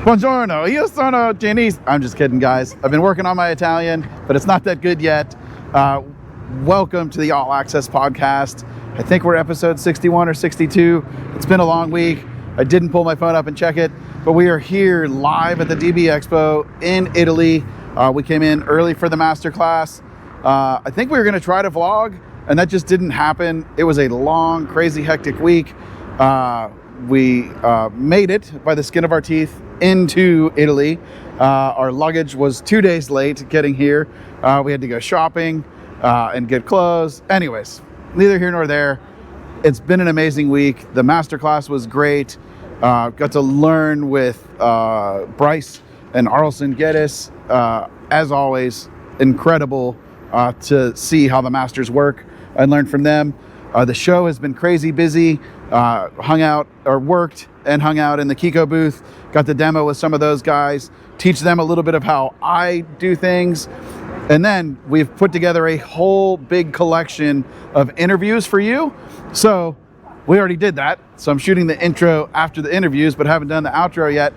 Buongiorno, io sono Chinese. I'm just kidding, guys. I've been working on my Italian, but it's not that good yet. Welcome to the All Access podcast. I think we're episode 61 or 62. It's been a long week. I didn't pull my phone up and check it, but we are here live at the DB Expo in Italy. We came in early for the masterclass. I think we were going to try to vlog, and that just didn't happen. It was a long, crazy, hectic week. We made it by the skin of our teeth into Italy. Our luggage was 2 days late getting here. We had to go shopping and get clothes. Anyways, neither here nor there. It's been an amazing week. The masterclass was great. Got to learn with Bryce and Arlson Geddes. As always, incredible to see how the masters work and learn from them. The show has been crazy busy. Worked and hung out in the KECO booth. Got to demo with some of those guys, teach them a little bit of how I do things. And then we've put together a whole big collection of interviews for you. So we already did that. So I'm shooting the intro after the interviews, but haven't done the outro yet.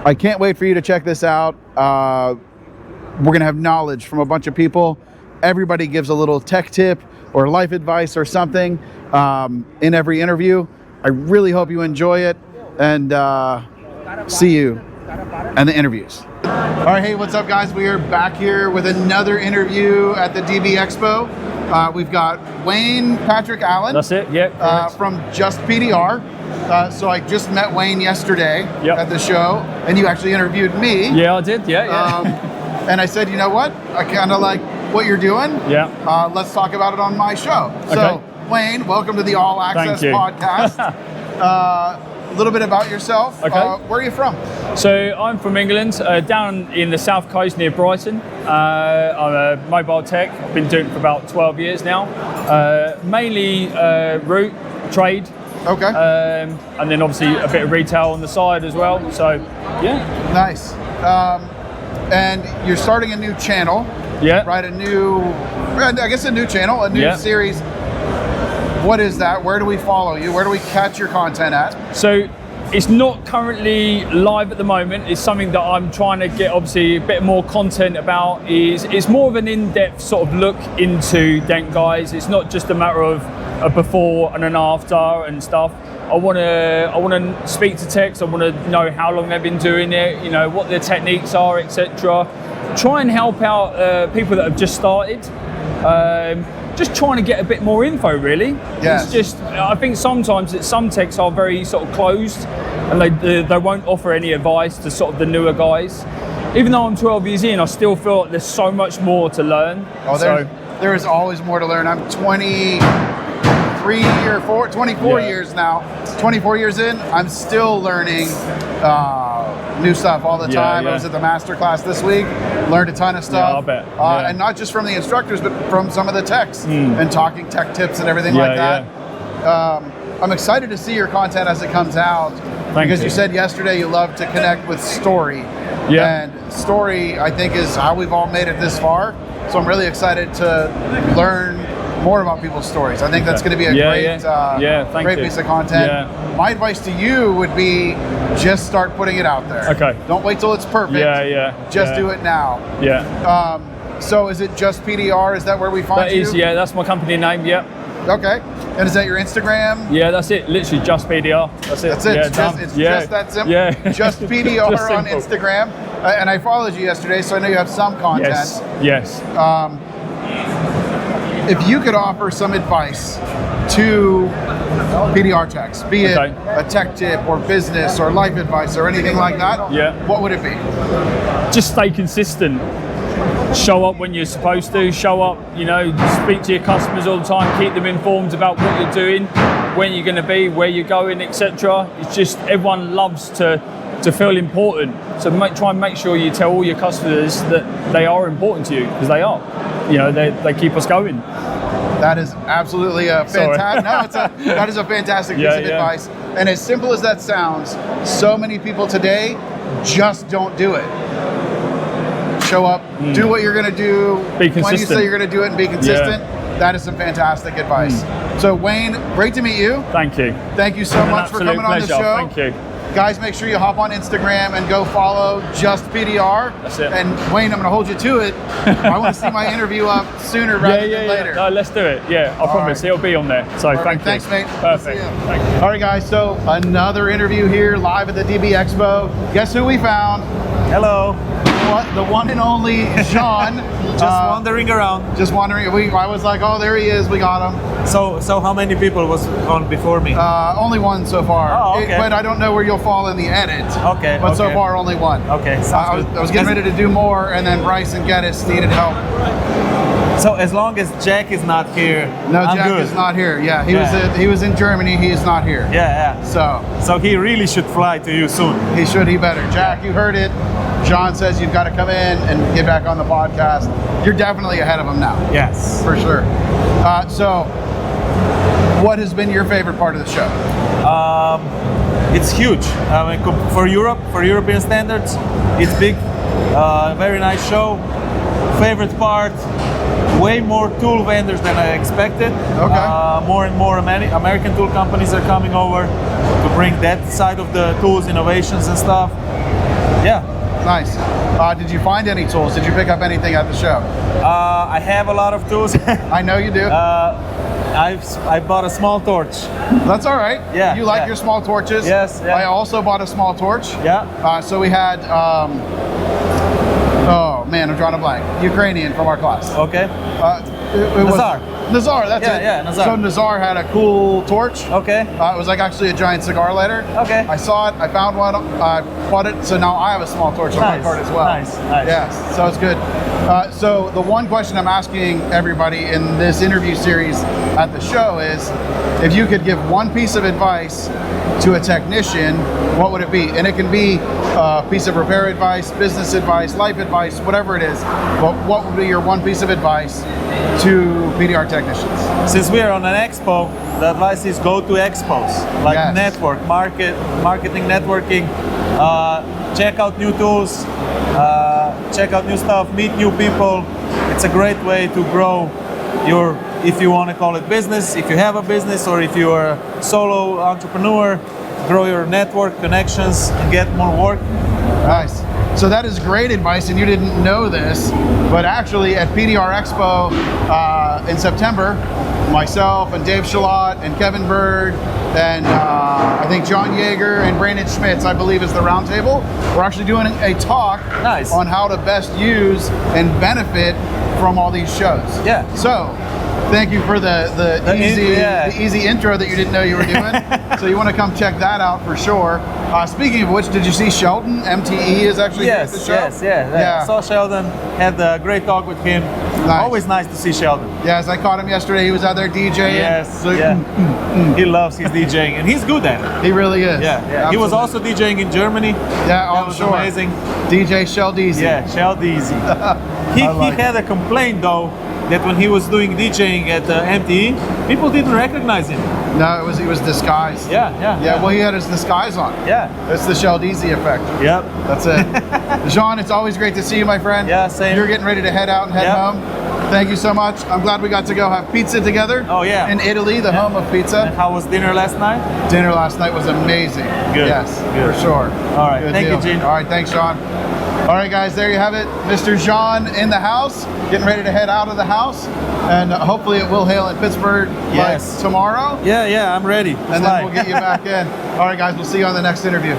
I can't wait for you to check this out. We're gonna have knowledge from a bunch of people. Everybody gives a little tech tip or life advice or something in every interview. I really hope you enjoy it, and see you in the interviews. All right, hey, what's up, guys? We are back here with another interview at the DB Expo. We've got Wayne Patrick Allen. That's it, yeah. From Just PDR. So I just met Wayne yesterday at the show, and you actually interviewed me. Yeah, I did, yeah. And I said, you know what? I kind of like what you're doing. Yeah. Let's talk about it on my show. Okay. So, Wayne, welcome to the All Access podcast. A little bit about yourself. Okay. Where are you from? So I'm from England, down in the south coast near Brighton. I'm a mobile tech. I've been doing it for about 12 years now. Mainly route, trade. Okay. And then obviously a bit of retail on the side as well. So, yeah. Nice. And you're starting a new channel. Yeah. Right, a new channel, a new series. What is that? Where do we follow you? Where do we catch your content at? So it's not currently live at the moment. It's something that I'm trying to get obviously a bit more content about. It's more of an in-depth sort of look into Dent guys. It's not just a matter of a before and an after and stuff. I want to speak to techs. I want to know how long they've been doing it, you know, what their techniques are, etc. Try and help out people that have just started. Just trying to get a bit more info, really. Yes. It's just, I think sometimes some techs are very sort of closed, and they won't offer any advice to sort of the newer guys. Even though I'm 12 years in, I still feel like there's so much more to learn. Oh, there is always more to learn. I'm 24 years now. 24 years in, I'm still learning new stuff all the time. I was at the masterclass this week, learned a ton of stuff. Yeah, I'll bet. And not just from the instructors, but from some of the techs and talking tech tips and everything like that. I'm excited to see your content as it comes out. Because you said yesterday you love to connect with story. Yeah. And story, I think, is how we've all made it this far. So I'm really excited to learn more about people's stories. I think that's going to be a great piece of content. Yeah. My advice to you would be just start putting it out there. Okay. Don't wait till it's perfect. Just do it now. Yeah. So is it Just PDR? Is that where we find you? That's my company name, yeah. Okay. And is that your Instagram? Yeah, that's it. Literally Just PDR. That's it. That's it. Yeah, just that simple. Yeah. Just PDR Just on Instagram. And I followed you yesterday, so I know you have some content. Yes. If you could offer some advice to PDR techs, be it a tech tip or business or life advice or anything like that, what would it be? Just stay consistent. Show up when you're supposed to. Show up, you know, speak to your customers all the time. Keep them informed about what you're doing, when you're going to be, where you're going, etc. It's just everyone loves to feel important. So try and make sure you tell all your customers that they are important to you, because they are. You know, they keep us going. That is absolutely a fantastic. That is a fantastic piece of advice. And as simple as that sounds, so many people today just don't do it. Show up, do what you're going to do. Be consistent. When you say you're going to do it, and be consistent. That is some fantastic advice. So Wayne, great to meet you. Thank you. Thank you so much for coming on the show. Thank you. Guys, make sure you hop on Instagram and go follow Just PDR. That's it. And Wayne, I'm going to hold you to it. I want to see my interview up sooner rather than later. No, let's do it. Yeah, I promise it'll be on there. So thank you. Thanks, mate. Perfect. Thank you. All right, guys. So another interview here live at the DB Expo. Guess who we found? Hello. The one and only Sean. Just wandering around. Just wondering. I was like, oh, there he is. We got him. So how many people was on before me? Only one so far. Oh, okay. But I don't know where you'll fall in the edit. Okay. But so okay. far, only one. Okay. I was getting ready to do more, and then Bryce and Geddes needed help. So as long as Jack is not here, No, I'm Jack good. is not here. Yeah, Yeah. he was in Germany. He is not here. Yeah. So he really should fly to you soon. he better. Jack, you heard it. John says you've got to come in and get back on the podcast. You're definitely ahead of him now. Yes. For sure. So what has been your favorite part of the show? It's huge. I mean, for Europe, for European standards, it's big. Very nice show. Favorite part, way more tool vendors than I expected. Okay. More and more American tool companies are coming over to bring that side of the tools, innovations and stuff. Yeah. Nice. Did you find any tools? Did you pick up anything at the show? I have a lot of tools. I know you do. I bought a small torch. That's all right. Yeah, You like yeah. your small torches? Yes, yeah. I also bought a small torch. Yeah. So we had, oh man, I'm drawing a blank. Ukrainian from our class. Okay. It was Nazar. Nazar, that's Yeah, it. yeah, Nazar. So Nazar had a cool torch. Okay. It was like actually a giant cigar lighter. Okay. I saw it, I found one, I bought it, so now I have a small torch on my Nice, cart as well. nice. Yes, so it's good. So the one question I'm asking everybody in this interview series at the show is, if you could give one piece of advice to a technician, what would it be? And it can be a piece of repair advice, business advice, life advice, whatever it is. But what would be your one piece of advice to PDR technicians? Since we are on an expo, the advice is go to expos, like Yes. network, marketing, networking, check out new tools, check out new stuff, meet new people. It's a great way to grow your, if you want to call it business, if you have a business, or if you are a solo entrepreneur, grow your network, connections, and get more work. Nice. So that is great advice, and you didn't know this, but actually at PDR Expo in September, myself and Dave Shalott and Kevin Bird and I think John Yeager and Brandon Schmitz, I believe, is the roundtable. We're actually doing a talk Nice. on how to best use and benefit from all these shows. Yeah. So thank you for the easy intro that you didn't know you were doing. So you want to come check that out for sure. Speaking of which, did you see Sheldon? MTE is actually here at the show. Yeah. I saw Sheldon, had a great talk with him. Nice. Always nice to see Sheldon. Yes, I caught him yesterday. He was out there DJing. Yes, So- He loves his DJing, and he's good at it. He really is. Yeah. He was also DJing in Germany. Yeah, That I'm was sure. amazing. DJ Sheldon. Yeah, Sheldon. He like had a complaint though that when he was doing DJing at MTE, people didn't recognize him. No, he was disguised. Yeah. Well, he had his disguise on. Yeah. It's the Sheldon effect. Yep. That's it. Jean, it's always great to see you, my friend. Yeah, same. You're getting ready to head out and head Yep. home. Thank you so much. I'm glad we got to go have pizza together. Oh, yeah. In Italy, the home of And pizza. how was dinner last night? Dinner last night was amazing. Good. Yes, Good. for sure. All right. Good Thank you, deal. Gene. All right, thanks, Sean. All right, guys, there you have it. Mr. Jean in the house, getting ready to head out of the house. And hopefully it will hail in Pittsburgh Yes. like tomorrow. Yeah, I'm ready. And then we'll get you back in. All right, guys, we'll see you on the next interview.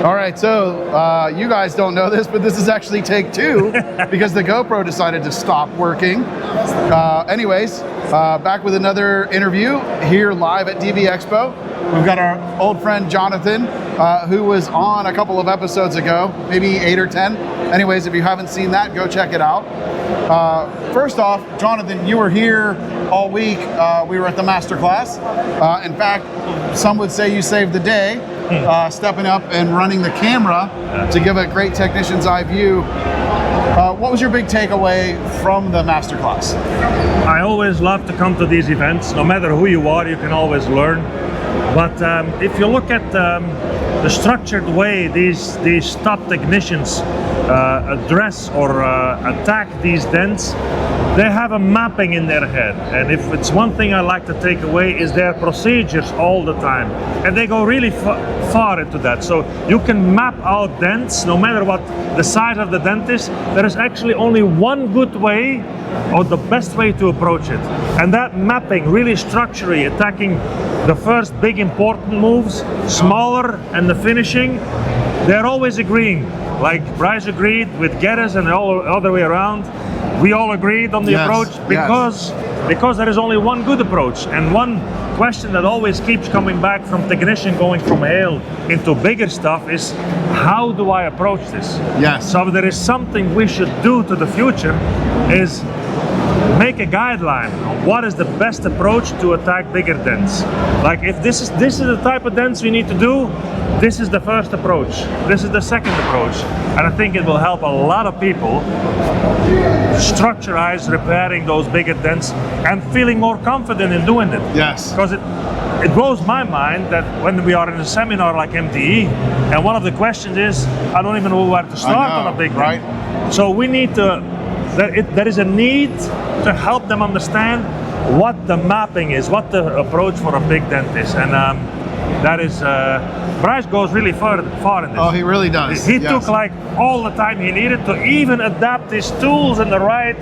All right, so you guys don't know this, but this is actually take two because the GoPro decided to stop working. Anyways, back with another interview here live at DB Expo. We've got our old friend Jonathan, who was on a couple of episodes ago, maybe 8 or 10. Anyways, if you haven't seen that, go check it out. First off, Jonathan, you were here all week. We were at the masterclass. In fact, some would say you saved the day, stepping up and running the camera to give a great technician's eye view. What was your big takeaway from the masterclass? I always love to come to these events. No matter who you are, you can always learn. But if you look at the structured way these top technicians address or attack these dents, they have a mapping in their head. And if it's one thing I like to take away is their procedures all the time. And they go really far into that. So you can map out dents, no matter what the size of the dent is. There is actually only one good way, or the best way to approach it. And that mapping, really structurally attacking the first big important moves, smaller, and the finishing, they're always agreeing. Like Bryce agreed with Geddes and all the other way around. We all agreed on the approach because there is only one good approach. And one question that always keeps coming back from technician going from hail into bigger stuff is, how do I approach this? Yes. So if there is something we should do to the future is make a guideline on what is the best approach to attack bigger dents. Like if this is the type of dents we need to do, this is the first approach, this is the second approach. And I think it will help a lot of people structurize repairing those bigger dents and feeling more confident in doing it. Yes. Because it blows my mind that when we are in a seminar like MTE, and one of the questions is, I don't even know where to start on a big dent. Right. So we need to, there is a need to help them understand what the mapping is, what the approach for a big dent is. And that is, Bryce goes really far in this. Oh, he really does. He took like all the time he needed to even adapt his tools in the right,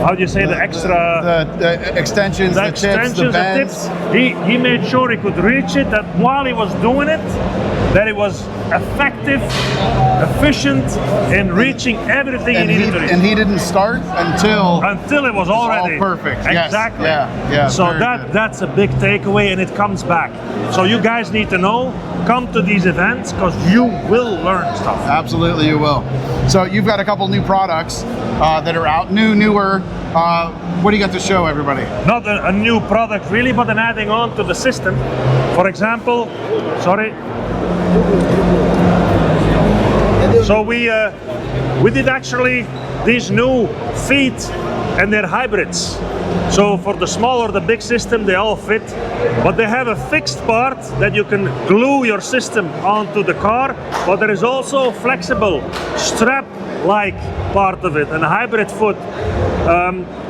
how do you say, the extra... The extensions, the tips, the bends. He made sure he could reach it, that while he was doing it, that it was effective, efficient in reaching everything he needed to reach. And he didn't start until it was already all perfect. Exactly. Yes. Yeah. So that's a big takeaway, and it comes back. So you guys need to know, come to these events because you will learn stuff. Absolutely, you will. So you've got a couple new products that are out, newer. What do you got to show everybody? Not a new product really, but an adding on to the system. For example, sorry. So we did actually these new feet, and they're hybrids. So for the small or the big system, they all fit, but they have a fixed part that you can glue your system onto the car, but there is also flexible strap-like part of it, and a hybrid foot.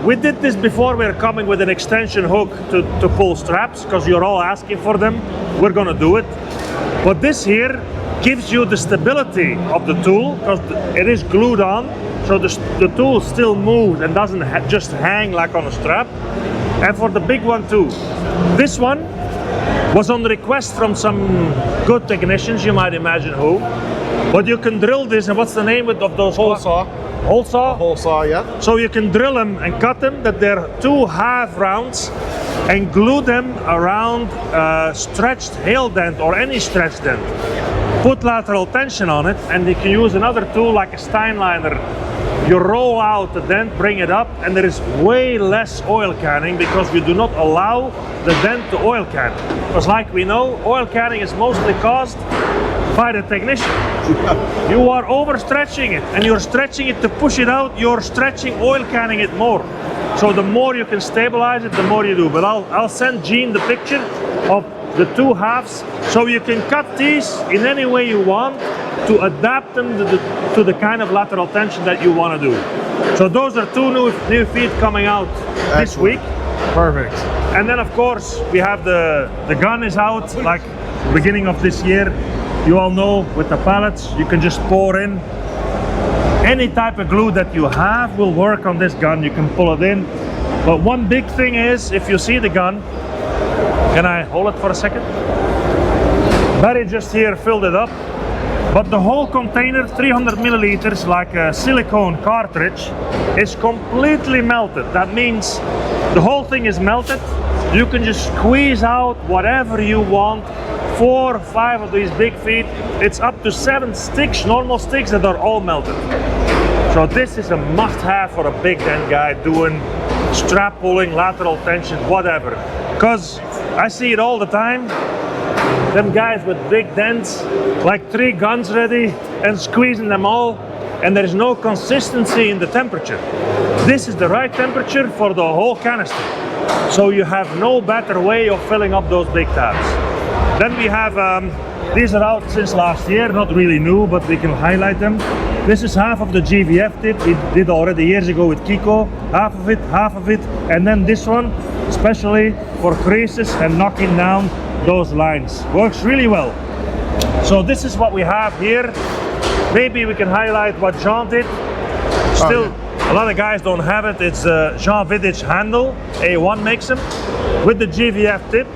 We did this before. We're coming with an extension hook to pull straps, because you're all asking for them. We're gonna do it. But this here gives you the stability of the tool, because it is glued on, so the tool still moves and doesn't just hang like on a strap. And for the big one too. This one was on request from some good technicians, you might imagine who. But you can drill this, and what's the name of those Hole saw. Hole saw? Hole saw, yeah. So you can drill them and cut them, that they're 2 half rounds, and glue them around a stretched hail dent or any stretched dent. Put lateral tension on it, and you can use another tool like a Steinliner. You roll out the dent, bring it up, and there is way less oil canning because we do not allow the dent to oil can. Because like we know, oil canning is mostly caused by the technician. You are overstretching it, and you're stretching it to push it out, you're stretching, oil canning it more. So the more you can stabilize it, the more you do. But I'll send Gene the picture of the 2 halves, so you can cut these in any way you want to adapt them to the kind of lateral tension that you want to do. So those are 2 new feet coming out this week. Perfect. And then of course we have the gun is out like beginning of this year. You all know with the pallets you can just pour in. Any type of glue that you have will work on this gun. You can pull it in. But one big thing is, if you see the gun, can I hold it for a second? Barry just here filled it up, but the whole container, 300 milliliters, like a silicone cartridge, is completely melted. That means the whole thing is melted. You can just squeeze out whatever you want. 4 or 5 of these big feet. It's up to 7 sticks, normal sticks, that are all melted. So this is a must-have for a big dent guy doing strap pulling, lateral tension, whatever. Because I see it all the time. Them guys with big dents, like 3 guns ready and squeezing them all, and there is no consistency in the temperature. This is the right temperature for the whole canister. So you have no better way of filling up those big tabs. Then we have These are out since last year, not really new, but we can highlight them. This is half of the JVF tip we did already years ago with KECO, half of it, and then this one, especially for creases and knocking down those lines. Works really well. So this is what we have here. Maybe we can highlight what Zan did. Still, a lot of guys don't have it. It's a Zan Vidic handle, A1 makes them, with the JVF tip.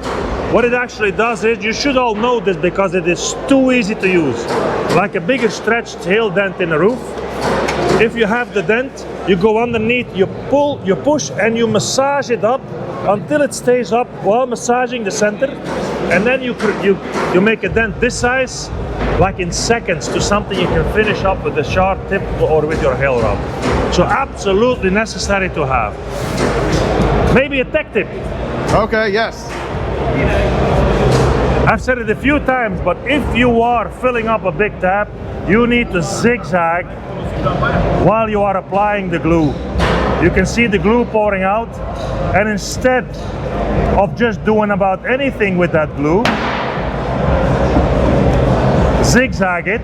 What it actually does is, you should all know this because it is too easy to use. Like a bigger stretched hail dent in a roof. If you have the dent, you go underneath, you pull, you push, and you massage it up until it stays up while massaging the center. And then you make a dent this size, like in seconds, to something you can finish up with a sharp tip or with your hail rod. So absolutely necessary to have. Maybe a tech tip. Okay, yes. I've said it a few times, but if you are filling up a big tap, you need to zigzag while you are applying the glue. You can see the glue pouring out, and instead of just doing about anything with that glue, zigzag it.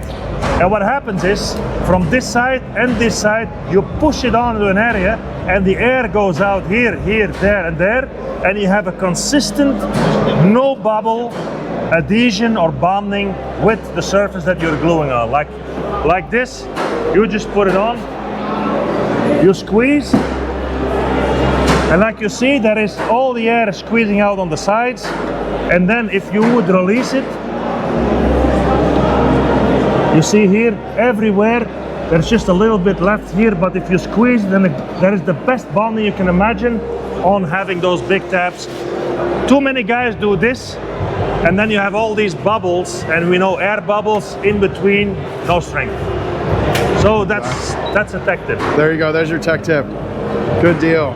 And what happens is, from this side and this side, you push it onto an area, and the air goes out here, here, there, and there, and you have a consistent, no bubble adhesion or bonding with the surface that you're gluing on. Like this, you just put it on, you squeeze, and like you see, there is all the air squeezing out on the sides. And then if you would release it, you see here, everywhere, there's just a little bit left here, but if you squeeze, then there is the best bonding you can imagine on having those big taps. Too many guys do this, and then you have all these bubbles, and we know air bubbles in between, no strength. So that's a tech tip. There you go, there's your tech tip. Good deal.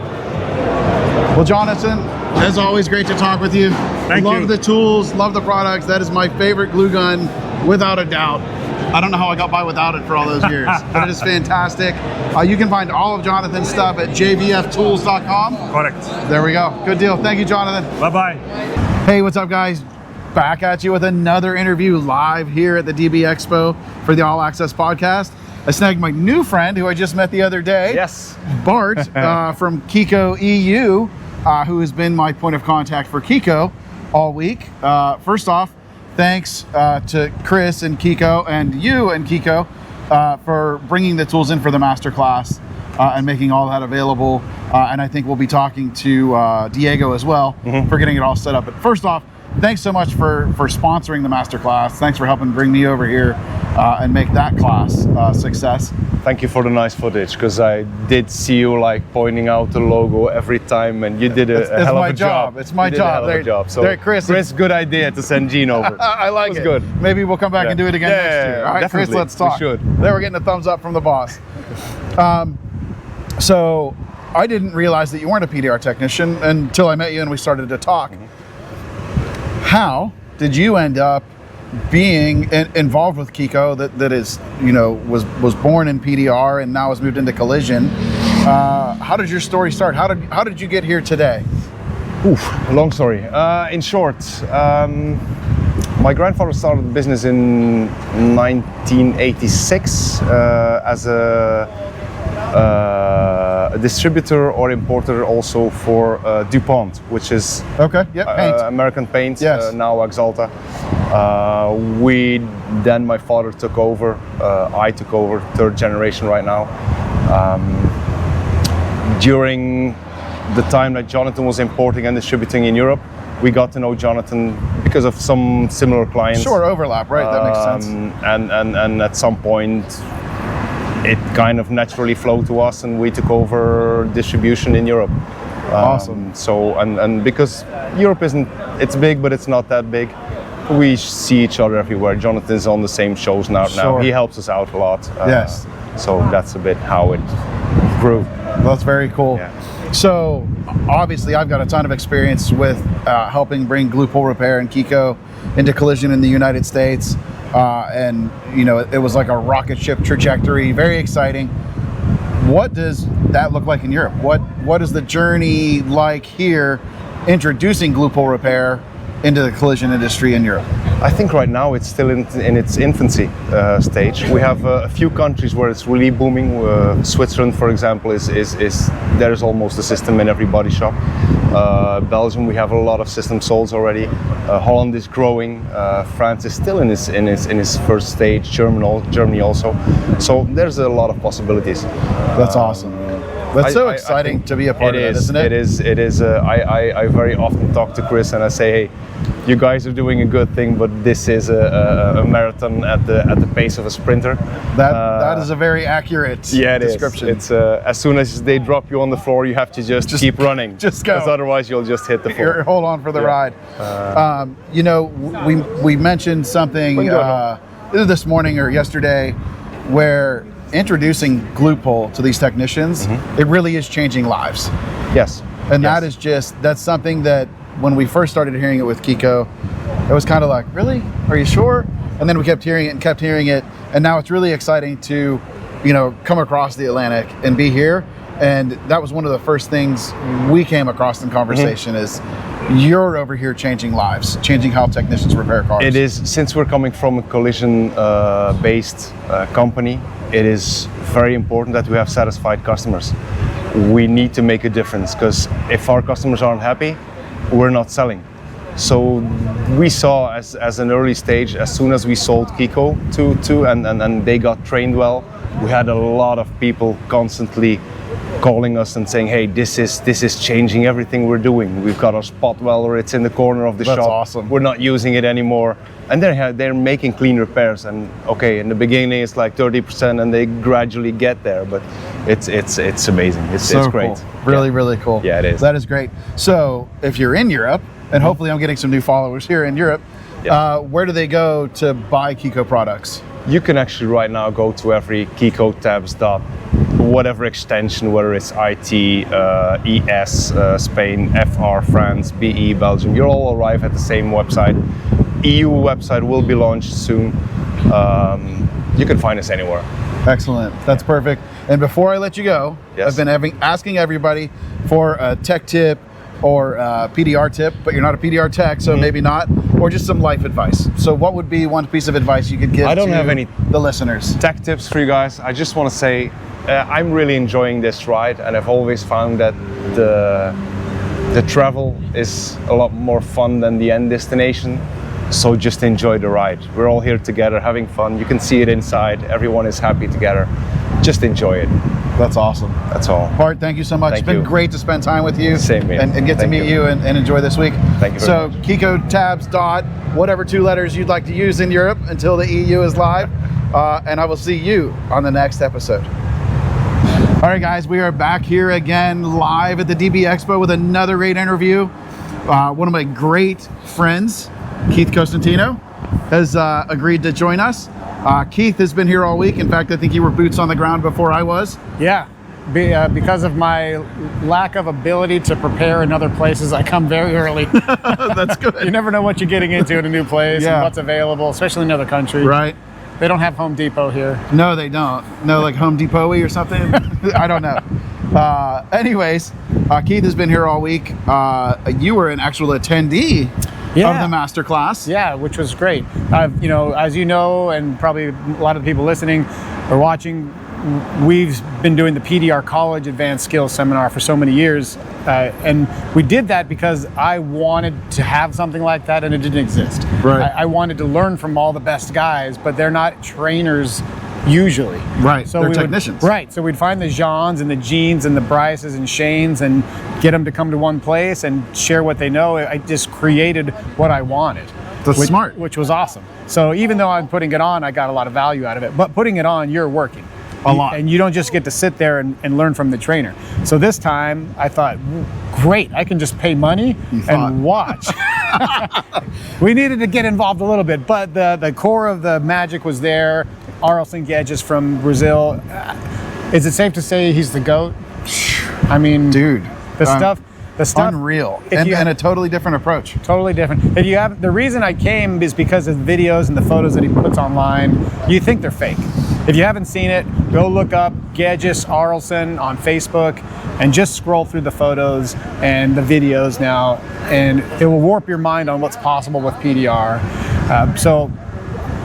Well, Jonathan, as always, great to talk with you. Thank you. Love the tools, love the products. That is my favorite glue gun, without a doubt. I don't know how I got by without it for all those years, but it is fantastic. You can find all of Jonathan's stuff at jvftools.com. Correct. There we go. Good deal. Thank you, Jonathan. Bye-bye. Hey, what's up, guys? Back at you with another interview live here at the DB Expo for the All Access podcast. I snagged my new friend who I just met the other day. Yes. Bart from KECO EU, who has been my point of contact for KECO all week. First off, thanks to Chris and KECO and you and KECO for bringing the tools in for the masterclass and making all that available. And I think we'll be talking to Diego as well for getting it all set up. But first off, thanks so much for sponsoring the masterclass. Thanks for helping bring me over here and make that class a success. Thank you for the nice footage, because I did see you like pointing out the logo every time, and you did a hell of a job. It's my job. So Chris, good idea to send Gene over. I like it. Good. Maybe we'll come back and do it again next year. All right, definitely. Chris, let's talk. We should. There, we're getting a thumbs up from the boss. So I didn't realize that you weren't a PDR technician until I met you and we started to talk. How did you end up being involved with KECO that is, you know, was born in PDR and now has moved into collision? How did your story start? How did you get here today? Oof, long story. In short, my grandfather started the business in 1986 as a distributor or importer also for DuPont, which is paint. American paint, yes. Now Axalta. Then my father took over, I took over, third generation right now. During the time that Jonathan was importing and distributing in Europe, we got to know Jonathan because of some similar clients. Sure, overlap, right? That makes sense. And at some point, it kind of naturally flowed to us, and we took over distribution in Europe. Awesome. So, and because Europe it's big, but it's not that big. We see each other everywhere. Jonathan's on the same shows now. Sure. He helps us out a lot. Yes. So that's a bit how it grew. That's very cool. Yeah. So obviously I've got a ton of experience with helping bring glue pull repair and KECO into collision in the United States. And you know, it was like a rocket ship trajectory, very exciting. What does that look like in Europe? What is the journey like here introducing glue pull repair into the collision industry in Europe? I think right now it's still in its infancy stage. We have a few countries where it's really booming. Switzerland, for example, is there's almost a system in every body shop. Belgium, we have a lot of systems sold already. Holland is growing. France is still in its first stage. Germany also. So there's a lot of possibilities. That's awesome. That's so exciting to be a part of that, isn't it? It is. I very often talk to Chris and I say, hey, you guys are doing a good thing, but this is a marathon at the pace of a sprinter. That is a very accurate description. It's as soon as they drop you on the floor, you have to just keep running. Just go. Because otherwise you'll just hit the floor. Hold on for the ride. You know, we mentioned something this morning or yesterday where introducing glue pull to these technicians, it really is changing lives. Yes. And that's something that when we first started hearing it with KECO, it was kind of like, really? Are you sure? And then we kept hearing it. And now it's really exciting to, you know, come across the Atlantic and be here. And that was one of the first things we came across in conversation is you're over here changing lives, changing how technicians repair cars. It is, since we're coming from a collision based company, it is very important that we have satisfied customers. We need to make a difference because if our customers aren't happy, we're not selling. So we saw as an early stage, as soon as we sold KECO to and they got trained well, we had a lot of people constantly calling us and saying, hey, this is changing everything we're doing. We've got our spot welder, it's in the corner of the shop. That's awesome. We're not using it anymore. And they're making clean repairs. And okay, in the beginning it's like 30% and they gradually get there, but it's amazing. It's great. Cool. Really cool. Yeah, it is. That is great. So if you're in Europe, and hopefully I'm getting some new followers here in Europe, where do they go to buy KECO products? You can actually right now go to every KECO tabs whatever extension, whether it's IT, ES, Spain, FR, France, BE, Belgium, you'll all arrive at the same website. EU website will be launched soon. You can find us anywhere. Excellent. That's perfect. And before I let you go, I've been asking everybody for a tech tip or a PDR tip, but you're not a PDR tech, so maybe not, or just some life advice. So what would be one piece of advice you could give to the listeners? Tech tips for you guys. I just want to say I'm really enjoying this ride, and I've always found that the travel is a lot more fun than the end destination. So just enjoy the ride. We're all here together having fun. You can see it inside. Everyone is happy together. Just enjoy it. That's awesome. That's all. Bart, thank you so much. It's been great to spend time with you. Same here. And get to meet you and enjoy this week. Thank you very much. So KECO tabs whatever 2 letters you'd like to use in Europe until the EU is live. And I will see you on the next episode. All right, guys, we are back here again live at the DB Expo with another great interview. One of my great friends, Keith Cosentino, has agreed to join us. Keith has been here all week. In fact, I think you were boots on the ground before I was. Yeah, because of my lack of ability to prepare in other places, I come very early. That's good. You never know what you're getting into in a new place and what's available, especially in another country. Right. They don't have Home Depot here. No, they don't. No, like Home Depot-y or something? I don't know. Anyways, Keith has been here all week. You were an actual attendee of the masterclass. Yeah, which was great. You know, as you know, and probably a lot of the people listening or watching, we've been doing the PDR College Advanced Skills Seminar for so many years. And we did that because I wanted to have something like that and it didn't exist. Right. I wanted to learn from all the best guys, but they're not trainers usually. Right, so they're technicians. Right, so we'd find the Jeans and the Jeans and the Bryces and Shanes and get them to come to one place and share what they know. I just created what I wanted. That's smart. Which was awesome. So even though I'm putting it on, I got a lot of value out of it. But putting it on, you're working. A lot. And you don't just get to sit there and learn from the trainer. So this time I thought, great, I can just pay money and watch. We needed to get involved a little bit, but the core of the magic was there. Arlson Gedges from Brazil. Is it safe to say he's the GOAT? I mean, dude, the stuff unreal, and a totally different approach. Totally different. If you have, the reason I came is because of the videos and the photos that he puts online. You think they're fake. If you haven't seen it, go look up Gedges Arlson on Facebook and just scroll through the photos and the videos now, and it will warp your mind on what's possible with PDR. So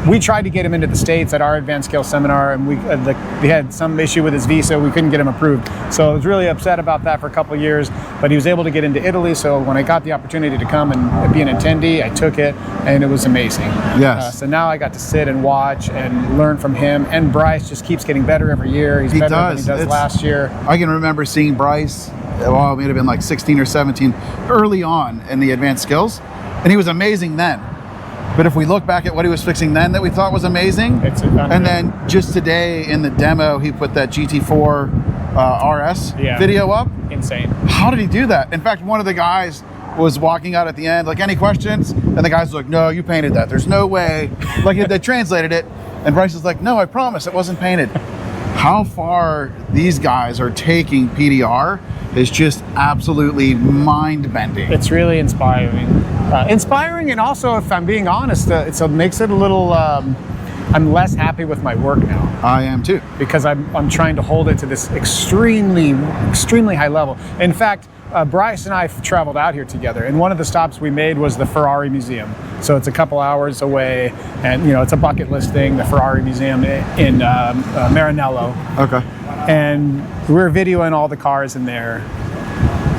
we tried to get him into the States at our advanced scale seminar, and we had some issue with his visa. We couldn't get him approved. So I was really upset about that for a couple of years, but he was able to get into Italy. So when I got the opportunity to come and be an attendee, I took it, and it was amazing. Yes. So now I got to sit and watch and learn from him, and Bryce just keeps getting better every year. He's better than he does last year. I can remember seeing Bryce, well, it may have been like 16 or 17, early on in the advanced skills, and he was amazing then. But if we look back at what he was fixing then that we thought was amazing, and then just today in the demo, he put that GT4 RS video up. Insane. How did he do that? In fact, one of the guys was walking out at the end, like, any questions? And the guy's like, no, you painted that. There's no way. Like, they translated it. And Bryce is like, no, I promise it wasn't painted. How far these guys are taking PDR is just absolutely mind-bending. It's really inspiring. Inspiring, and also, if I'm being honest, it makes it a little, I'm less happy with my work now. I am too. Because I'm trying to hold it to this extremely high level. In fact, Bryce and I traveled out here together, and one of the stops we made was the Ferrari Museum. So it's a couple hours away, and it's a bucket list thing, the Ferrari Museum in Maranello. Okay. And we're videoing all the cars in there.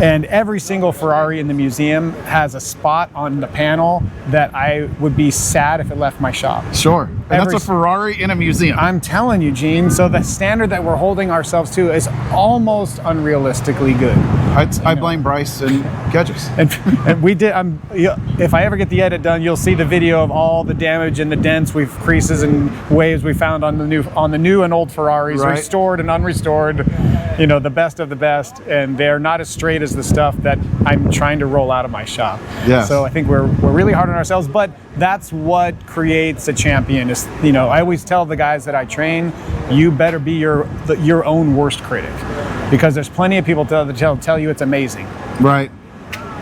And every single Ferrari in the museum has a spot on the panel that I would be sad if it left my shop. Sure. And that's a Ferrari in a museum. I'm telling you, Gene. So the standard that we're holding ourselves to is almost unrealistically good. I blame Bryce and Gedges. And we did. If I ever get the edit done, you'll see the video of all the damage and the dents, creases and waves we found on the new and old Ferraris, right. Restored and unrestored. The best of the best, and they're not as straight as the stuff that I'm trying to roll out of my shop. Yes. So I think we're really hard on ourselves, but that's what creates a champion. Is I always tell the guys that I train, you better be your own worst critic, because there's plenty of people that tell you it's amazing. Right.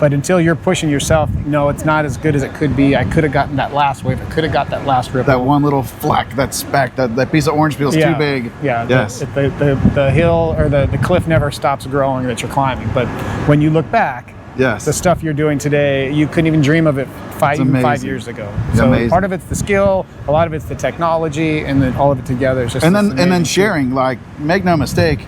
But until you're pushing yourself, no, it's not as good as it could be. I could have gotten that last wave. I could have got that last ripple. That one little fleck, that speck, that piece of orange peel is too big. Yeah. Yes. The hill or the cliff never stops growing that you're climbing. But when you look back, yes, the stuff you're doing today, you couldn't even dream of it 5 years ago. So amazing. Part of it's the skill, a lot of it's the technology, and then all of it together is just. And then sharing, like, make no mistake,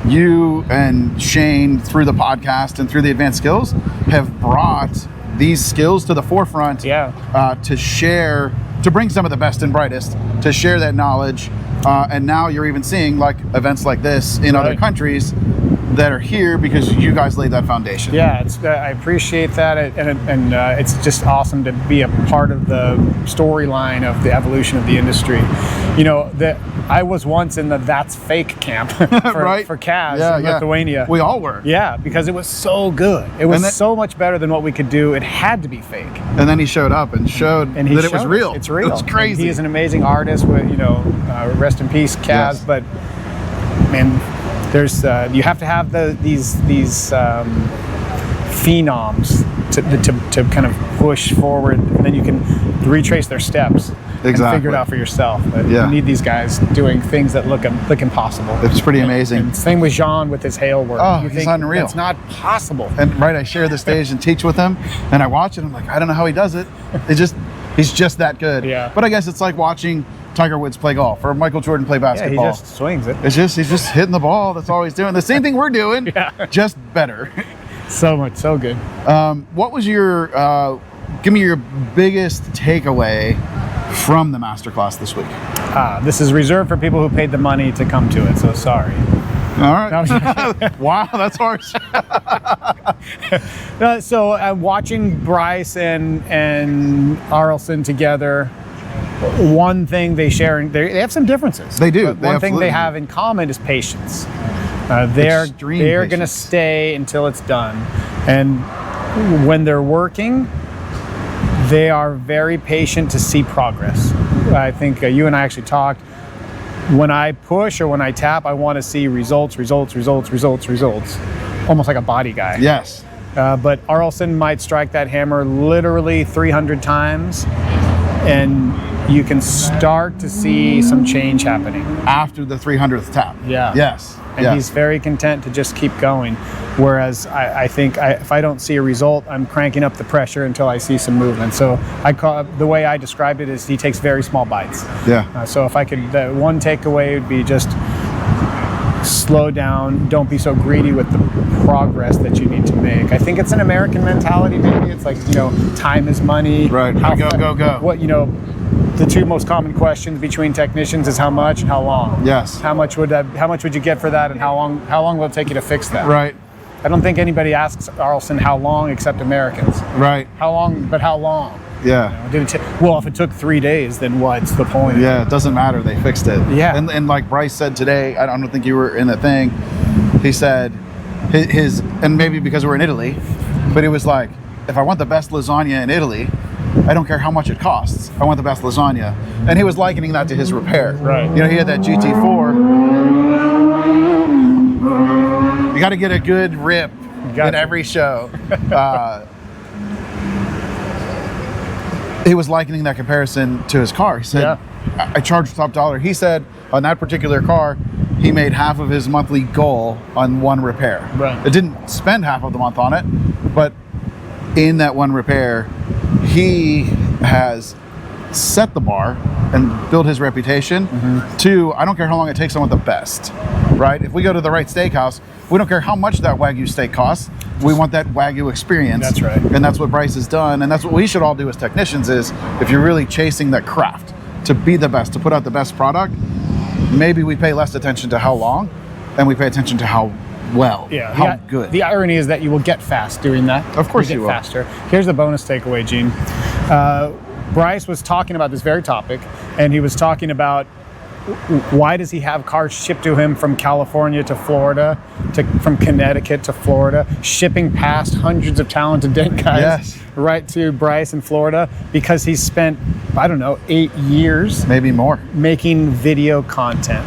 you and Shane, through the podcast and through the advanced skills, have brought these skills to the forefront. To share, to bring some of the best and brightest, to share that knowledge. And now you're even seeing like events like this in other countries that are here because you guys laid that foundation. Yeah, I appreciate that, and it's just awesome to be a part of the storyline of the evolution of the industry. I was once in the that's fake camp for Kaz in Lithuania. We all were. Yeah, because it was so good. It was so much better than what we could do. It had to be fake. And then he showed up and showed that it was real. It's real. It was crazy. And he is an amazing artist. With rest in peace, Kaz. Yes. But man, there's you have to have these phenoms to kind of push forward, and then you can retrace their steps. And figure it out for yourself. But you need these guys doing things that look impossible. It's pretty amazing. And same with Jean with his hail work. Oh, he's unreal. It's not possible. And I share the stage and teach with him, and I watch it. I'm like, I don't know how he does it. He's just that good. Yeah. But I guess it's like watching Tiger Woods play golf or Michael Jordan play basketball. Yeah, he just swings it. He's just hitting the ball. That's all he's doing. The same thing we're doing, just better. So good. What was your? Give me your biggest takeaway from the masterclass this week. This is reserved for people who paid the money to come to it, so sorry. All right. Wow, that's harsh. So watching Bryce and Arlson together, one thing they share, they have some differences. They do. But one thing they have in common is patience. They're going to stay until it's done. And when they're working, they are very patient to see progress. I think you and I actually talked. When I push or when I tap, I want to see results. Almost like a body guy. Yes. But Arlson might strike that hammer literally 300 times, and you can start to see some change happening after the 300th tap. Yeah. Yes. And he's very content to just keep going. Whereas I think if I don't see a result, I'm cranking up the pressure until I see some movement. So the way I described it is he takes very small bites. Yeah. So if I could, one takeaway would be just slow down. Don't be so greedy with the progress that you need to make. I think it's an American mentality. Maybe it's like, time is money. Right. Go. What the two most common questions between technicians is how much and how long. Yes. How much would you get for that, and how long will it take you to fix that? Right. I don't think anybody asks Arlson how long except Americans. Right. How long? But how long? Yeah. Well, if it took 3 days, then what's the point? Yeah, it doesn't matter. They fixed it. Yeah. And like Bryce said today, I don't think you were in the thing. He said his, and maybe because we're in Italy, but it was like, if I want the best lasagna in Italy, I don't care how much it costs. I want the best lasagna. And he was likening that to his repair. Right. He had that GT4. You got to get a good rip at every show. He was likening that comparison to his car. He said, I charged top dollar. He said on that particular car, he made half of his monthly goal on one repair. Right. It didn't spend half of the month on it, but in that one repair, he has set the bar and built his reputation to, I don't care how long it takes, I want the best, right? If we go to the right steakhouse, we don't care how much that Wagyu steak costs. We want that Wagyu experience. That's right. And that's what Bryce has done. And that's what we should all do as technicians is, if you're really chasing that craft to be the best, to put out the best product, maybe we pay less attention to how long and we pay attention to how well, how good. The irony is that you will get fast doing that. Of course you get will. Faster. Here's the bonus takeaway, Gene. Bryce was talking about this very topic, and he was talking about why does he have cars shipped to him from California to Florida, from Connecticut to Florida, shipping past hundreds of talented Dent guys right to Bryce in Florida, because he's spent, 8 years, maybe more, making video content.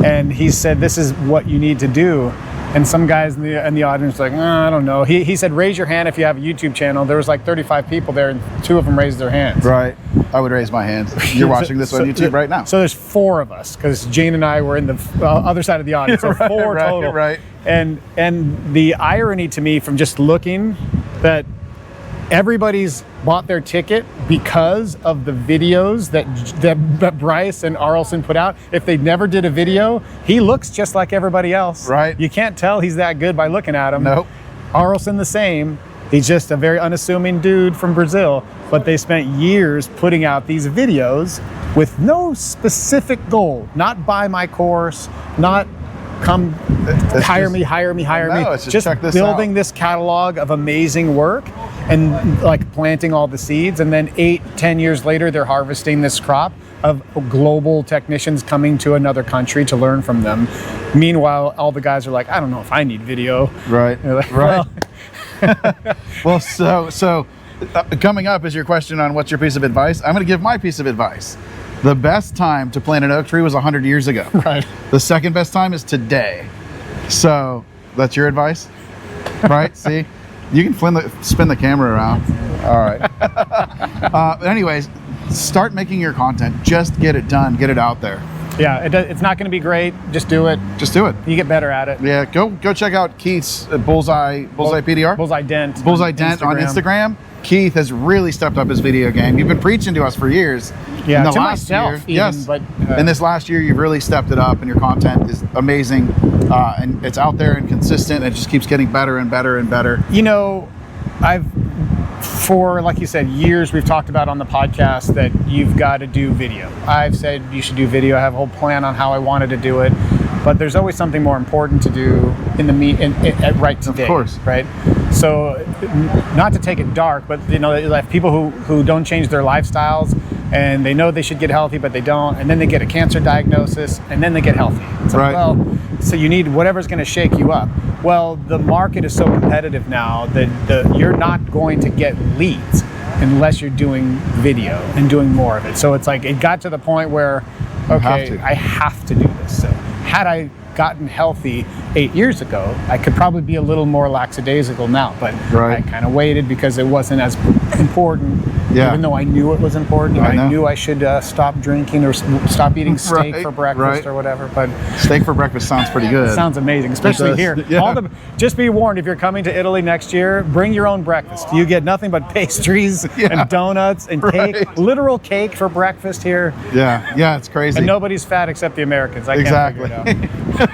And he said, this is what you need to do. And some guys in the audience were like, I don't know. He said, raise your hand if you have a YouTube channel. There was like 35 people there, and 2 of them raised their hands. Right. I would raise my hand. You're watching this on YouTube right now. So there's 4 of us, because Jane and I were in the other side of the audience. So 4 total. Right. And the irony to me from just looking, that everybody's bought their ticket because of the videos that Bryce and Arlson put out. If they never did a video, he looks just like everybody else. Right. You can't tell he's that good by looking at him. Nope. Arlson the same. He's just a very unassuming dude from Brazil, but they spent years putting out these videos with no specific goal. Not buy my course, not come hire me. It's just check this building out. this catalog of amazing work and like planting all the seeds. And then 8-10 years later, they're harvesting this crop of global technicians coming to another country to learn from them. Meanwhile, all the guys are like, I don't know if I need video. Right. Like, right. Well, so coming up is your question on what's your piece of advice. I'm going to give my piece of advice. The best time to plant an oak tree was 100 years ago. Right. The second best time is today. So that's your advice, right? See, you can spin the camera around. All right. Anyways, start making your content. Just get it done. Get it out there. Yeah, it's not going to be great. Just do it. Just do it. You get better at it. Yeah, go check out Keith's Bullseye PDR. Bullseye Dent. Dent on Instagram. Keith has really stepped up his video game. You've been preaching to us for years. Yeah, in the to last myself year, even, yes. but in this last year, you've really stepped it up, and your content is amazing, and it's out there and consistent. And it just keeps getting better and better and better. For, like you said, years we've talked about on the podcast that you've got to do video. I've said you should do video. I have a whole plan on how I wanted to do it, but there's always something more important to do right today. Of course. Right? So, not to take it dark, but like people who don't change their lifestyles, and they know they should get healthy, but they don't, and then they get a cancer diagnosis, and then they get healthy. It's like, well, so you need whatever's going to shake you up. Well, the market is so competitive now that you're not going to get leads unless you're doing video and doing more of it. So it's like it got to the point where, okay, I have to do this. So had I gotten healthy 8 years ago, I could probably be a little more lackadaisical now, but I kind of waited because it wasn't as important Yeah. Even though I knew it was important, I know. I knew I should stop drinking or stop eating steak Right, for breakfast right. or whatever. But Steak for breakfast sounds pretty good. it sounds amazing, especially does, here. yeah. Just be warned, if you're coming to Italy next year, bring your own breakfast. You get nothing but pastries and donuts and cake, Right. literal cake for breakfast here. Yeah, it's crazy. And nobody's fat except the Americans. I Exactly. can't figure it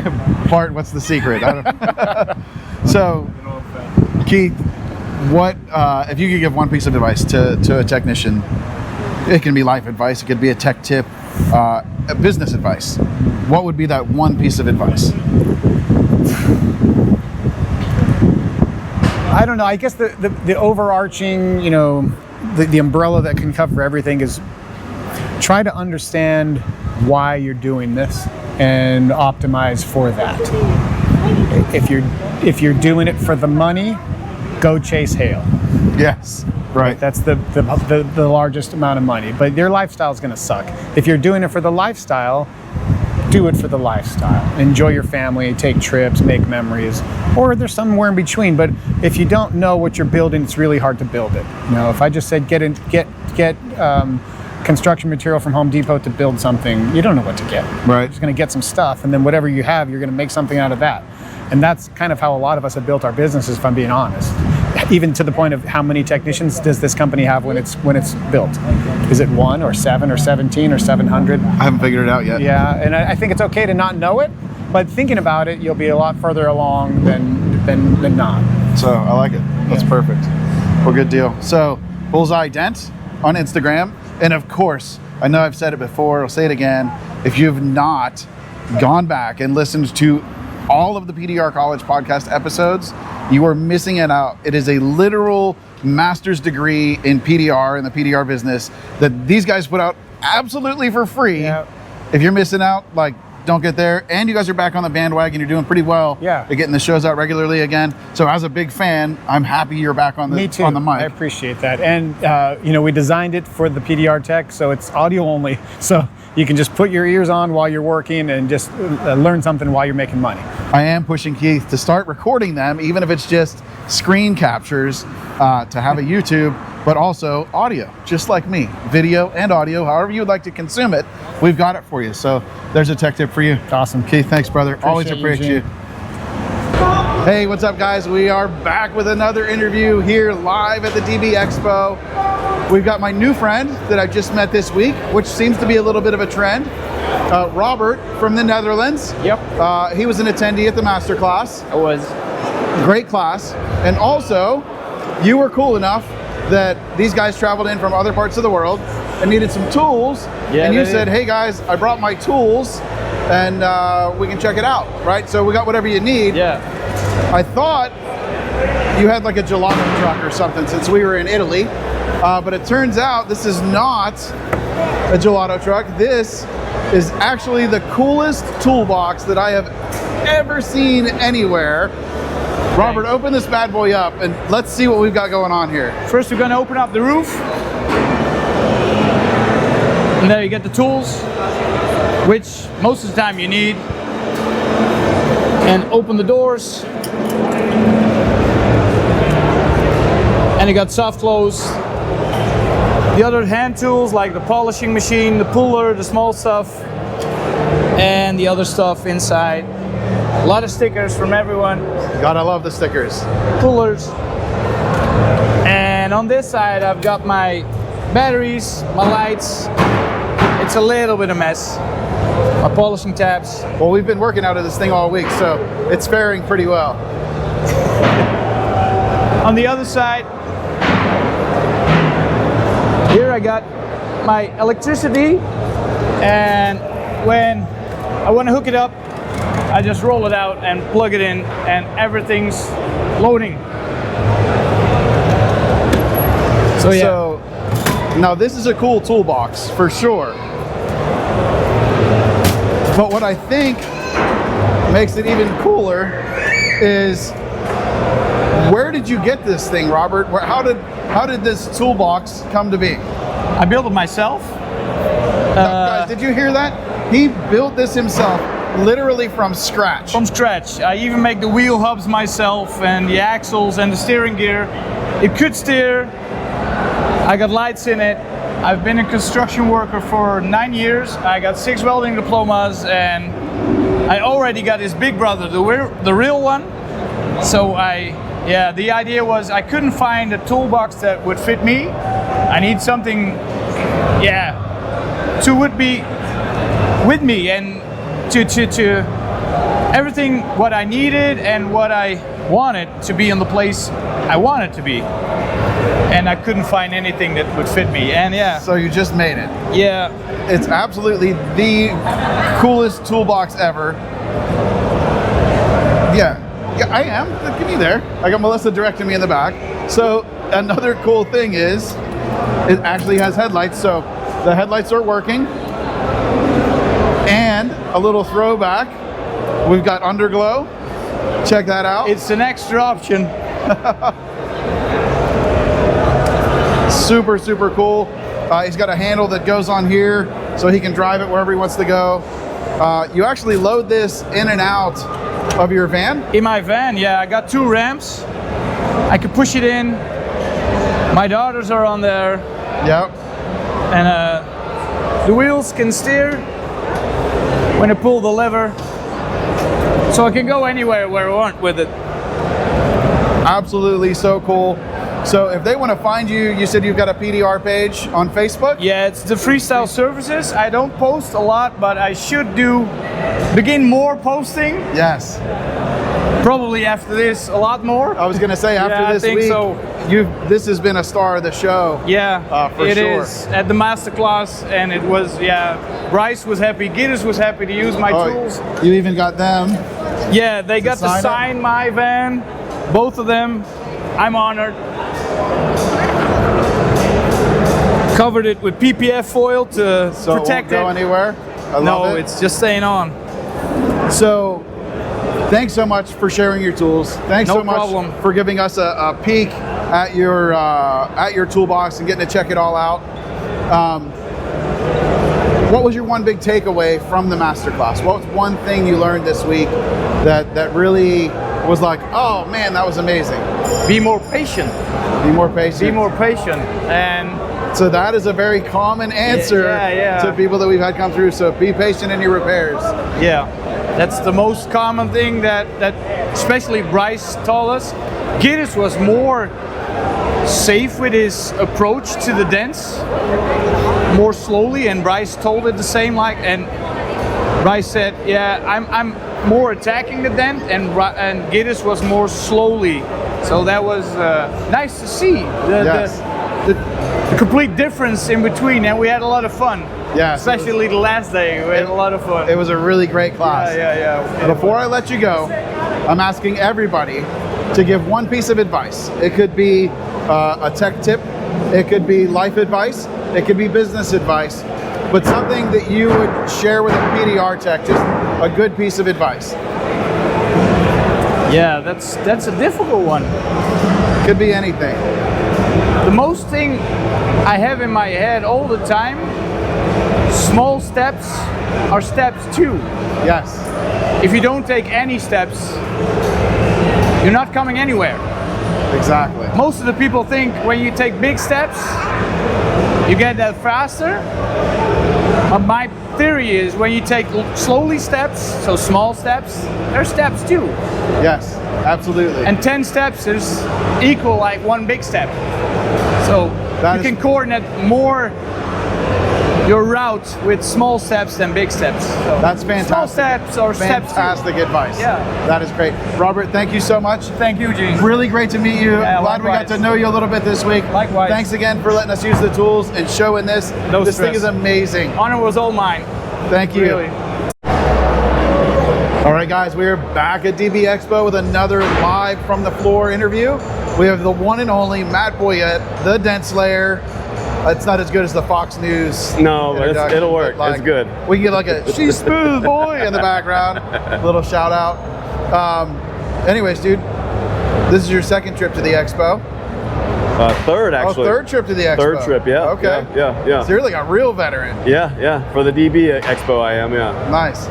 out. Bart, what's the secret? I don't... So, Keith, what if you could give one piece of advice to a technician? It can be life advice, it could be a tech tip, a business advice. What would be that one piece of advice? I don't know. I guess the overarching, the umbrella that can cover everything is try to understand why you're doing this and optimize for that. If you're doing it for the money, go chase hail. Yes, right. That's the largest amount of money. But your lifestyle is going to suck. If you're doing it for the lifestyle, do it for the lifestyle. Enjoy your family, take trips, make memories, or there's somewhere in between. But if you don't know what you're building, it's really hard to build it. If I just said get construction material from Home Depot to build something, you don't know what to get. Right. You're just going to get some stuff, and then whatever you have, you're going to make something out of that. And that's kind of how a lot of us have built our businesses, if I'm being honest. Even to the point of how many technicians does this company have when it's built? Is it 1 or 7 or 17 or 700? I haven't figured it out yet. Yeah, and I think it's okay to not know it, but thinking about it, you'll be a lot further along than not. So I like it. That's perfect. Well, good deal. So Bullseye Dent on Instagram. And of course, I know I've said it before, I'll say it again. If you've not gone back and listened to all of the PDR College podcast episodes, you are missing it out. It is a literal master's degree in PDR, in the PDR business, that these guys put out absolutely for free. Yeah. If you're missing out, don't get there. And you guys are back on the bandwagon. You're doing pretty well. Yeah. You're getting the shows out regularly again. So as a big fan, I'm happy you're back on the Me too. on the mic. I appreciate that. And we designed it for the PDR tech, so it's audio only. So you can just put your ears on while you're working and just learn something while you're making money. I am pushing Keith to start recording them, even if it's just screen captures, to have a YouTube, but also audio, just like me, video and audio, however you would like to consume it, we've got it for you. So there's a tech tip for you. Awesome. Keith, thanks, brother. Always appreciate you. Hey, what's up, guys? We are back with another interview here live at the DB Expo. We've got my new friend that I just met this week, which seems to be a little bit of a trend. Robert from the Netherlands. Yep. He was an attendee at the masterclass. I was. Great class. And also, you were cool enough that these guys traveled in from other parts of the world and needed some tools. Yeah, and you they said, did. hey guys, I brought my tools and we can check it out, right? So we got whatever you need. Yeah. I thought you had like a gelato truck or something since we were in Italy, but it turns out this is not a gelato truck. This is actually the coolest toolbox that I have ever seen anywhere. Robert, open this bad boy up and let's see what we've got going on here. First, we're going to open up the roof. And there you get the tools, which most of the time you need. And open the doors. And you got soft close. The other hand tools like the polishing machine, the puller, the small stuff, and the other stuff inside. A lot of stickers from everyone. God, I love the stickers. Pullers. And on this side I've got my batteries, my lights. It's a little bit of a mess. My polishing tabs. Well, we've been working out of this thing all week, so it's faring pretty well. On the other side, here I got my electricity, and when I want to hook it up, I just roll it out and plug it in, and everything's loading. So yeah. So now this is a cool toolbox for sure. But what I think makes it even cooler is, where did you get this thing, Robert? How did this toolbox come to be? I built it myself. Guys, did you hear that? He built this himself, literally from scratch. From scratch. I even make the wheel hubs myself and the axles and the steering gear. It could steer, I got lights in it. I've been a construction worker for 9 years. I got 6 welding diplomas, and I already got his big brother, the real one. So the idea was I couldn't find a toolbox that would fit me. I need something, to would be with me and to everything what I needed and what I wanted to be in the place I wanted to be. And I couldn't find anything that would fit me. And So you just made it. Yeah. It's absolutely the coolest toolbox ever. Yeah, I am. Give me there. I got Melissa directing me in the back. So another cool thing is it actually has headlights. So the headlights are working. And a little throwback, we've got underglow. Check that out. It's an extra option. Super, super cool. He's got a handle that goes on here so he can drive it wherever he wants to go. You actually load this in and out of your van? In my van, I got 2 ramps. I could push it in. My daughters are on there. Yep. And the wheels can steer when I pull the lever. So I can go anywhere where I want with it. Absolutely, so cool. So if they want to find you, you said you've got a PDR page on Facebook? Yeah, it's the Freestyle Services. I don't post a lot, but I should begin more posting. Yes. Probably after this, a lot more. I was going to say after this week, this has been a star of the show. Yeah, for it sure. is. At the masterclass, and it was, Bryce was happy, Gittes was happy to use my tools. You even got them. Yeah, they got to sign my van, both of them. I'm honored. Covered it with PPF foil to protect it. Won't go anywhere? I love it. It's just staying on. So, thanks so much for sharing your tools. Thanks so much for giving us a peek at your toolbox and getting to check it all out. What was your one big takeaway from the masterclass? What was one thing you learned this week that really was like, oh man, that was amazing? Be more patient. Be more patient. Be more patient. And so that is a very common answer to people that we've had come through. So be patient in your repairs. Yeah, that's the most common thing that especially Bryce told us. Gittes was more safe with his approach to the dents, more slowly, and Bryce told it the same. And Bryce said, I'm more attacking the dent, and Gittes was more slowly. So that was nice to see the complete difference in between, and we had a lot of fun. Yeah, especially the last day, we had a lot of fun. It was a really great class. Yeah. Before I let you go, I'm asking everybody to give one piece of advice. It could be a tech tip, it could be life advice, it could be business advice, but something that you would share with a PDR tech, just a good piece of advice. Yeah, that's a difficult one. Could be anything. The most thing I have in my head all the time, small steps are steps too. Yes. If you don't take any steps, you're not coming anywhere. Exactly. Most of the people think when you take big steps, you get that faster. But my theory is when you take slowly steps, so small steps, they're steps too. Yes, absolutely. And 10 steps is equal like one big step. So you can coordinate more your route with small steps than big steps. So that's fantastic. Small steps or steps. Fantastic advice. Yeah. That is great. Robert, thank you so much. Thank you, Gene. Really great to meet you. Yeah, Glad we got to know you a little bit this week. Likewise. Thanks again for letting us use the tools and showing this. No this stress. thing is amazing. Honor was all mine. Thank you. Really. All right, guys, we are back at DB Expo with another live from the floor interview. We have the one and only Matt Boyette, the Dent Slayer. It's not as good as the Fox News. No, but it'll work. Like, it's good. We can get like a "She's smooth boy" in the background. Little shout out. Anyways, dude, this is your second trip to the Expo. Third, actually. Oh, third trip to the Expo. Third trip, yeah. Okay. Yeah. So you're like a real veteran. Yeah. For the DB Expo, I am, yeah. Nice.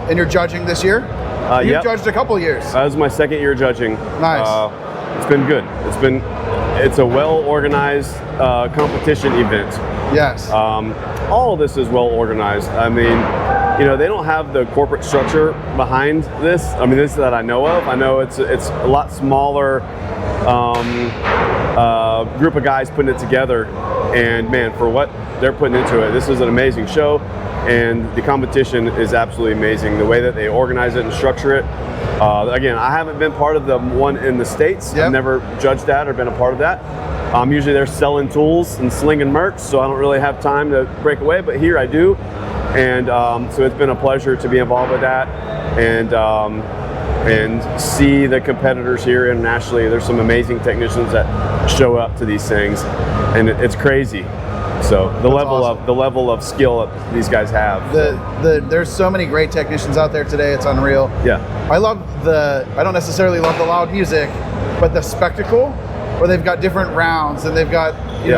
And you're judging this year? You've judged a couple years. That was my second year judging. Nice. It's been good. It's a well-organized competition event. Yes. All of this is well organized. I mean, you know, they don't have the corporate structure behind this. I mean, this that I know of. I know it's a lot smaller group of guys putting it together. And man, for what they're putting into it, this is an amazing show. And the competition is absolutely amazing. The way that they organize it and structure it. Again, I haven't been part of the one in the States. Yep. I've never judged that or been a part of that. Usually they're selling tools and slinging merch, so I don't really have time to break away, but here I do. And so it's been a pleasure to be involved with that and see the competitors here internationally. There's some amazing technicians that show up to these things, and it's crazy. So the level of skill that these guys have. There's so many great technicians out there today. It's unreal. Yeah. I don't necessarily love the loud music, but the spectacle where they've got different rounds and they've got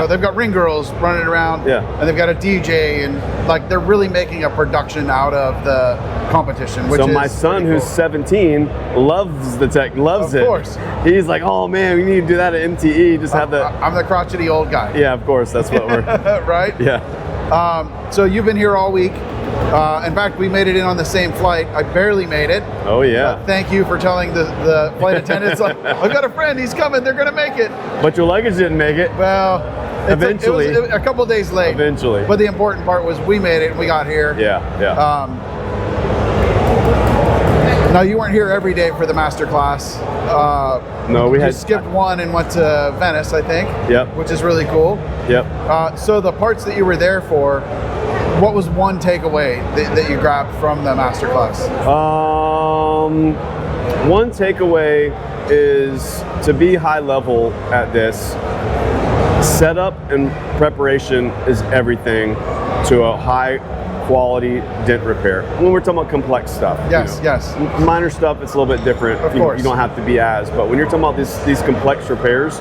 they've got ring girls running around, and they've got a DJ, and like they're really making a production out of the competition. Which so is my son, cool. who's 17, loves the tech, loves it. Of course. He's like, oh man, we need to do that at MTE. Just have the. I'm the crotchety old guy. Yeah, of course, that's what we're. Right. Yeah. So you've been here all week. In fact, we made it in on the same flight. I barely made it. Oh yeah. Thank you for telling the flight attendants, like, I've got a friend, he's coming, they're gonna make it. But your luggage didn't make it. Well, eventually. it was a couple days late. Eventually. But the important part was we made it and we got here. Yeah, yeah. Now you weren't here every day for the masterclass. No, we you had skipped one and went to Venice, I think. Yep. Which is really cool. Yep. So the parts that you were there for, what was one takeaway that you grabbed from the masterclass? One takeaway is to be high level at this. Setup and preparation is everything to a high quality dent repair. When we're talking about complex stuff. Yes, yes. Minor stuff, it's a little bit different. Of course. You don't have to be as, but when you're talking about these complex repairs,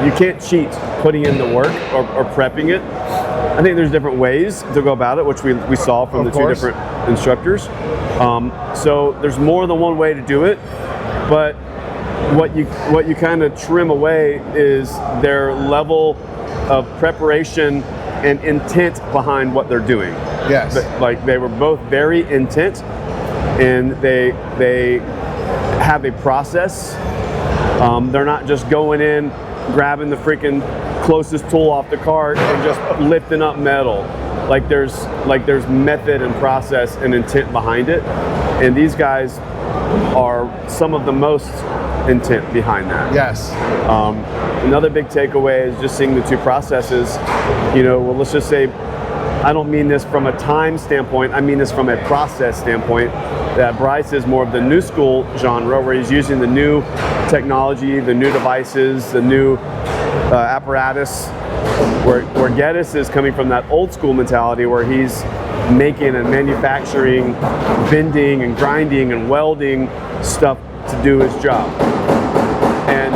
you can't cheat putting in the work or prepping it. I think there's different ways to go about it, which we saw from the two different instructors. So there's more than one way to do it, but what you kind of trim away is their level of preparation and intent behind what they're doing. Yes. Like they were both very intent, and they have a process. They're not just going in, grabbing the freaking closest tool off the cart and just lifting up metal. Like there's method and process and intent behind it, and these guys are some of the most intent behind that. Yes. Another big takeaway is just seeing the two processes. Well, let's just say, I don't mean this from a time standpoint, I mean this from a process standpoint, that Bryce is more of the new school genre, where he's using the new technology, the new devices, the new apparatus, where Geddes is coming from that old school mentality where he's making and manufacturing, bending and grinding and welding stuff to do his job. And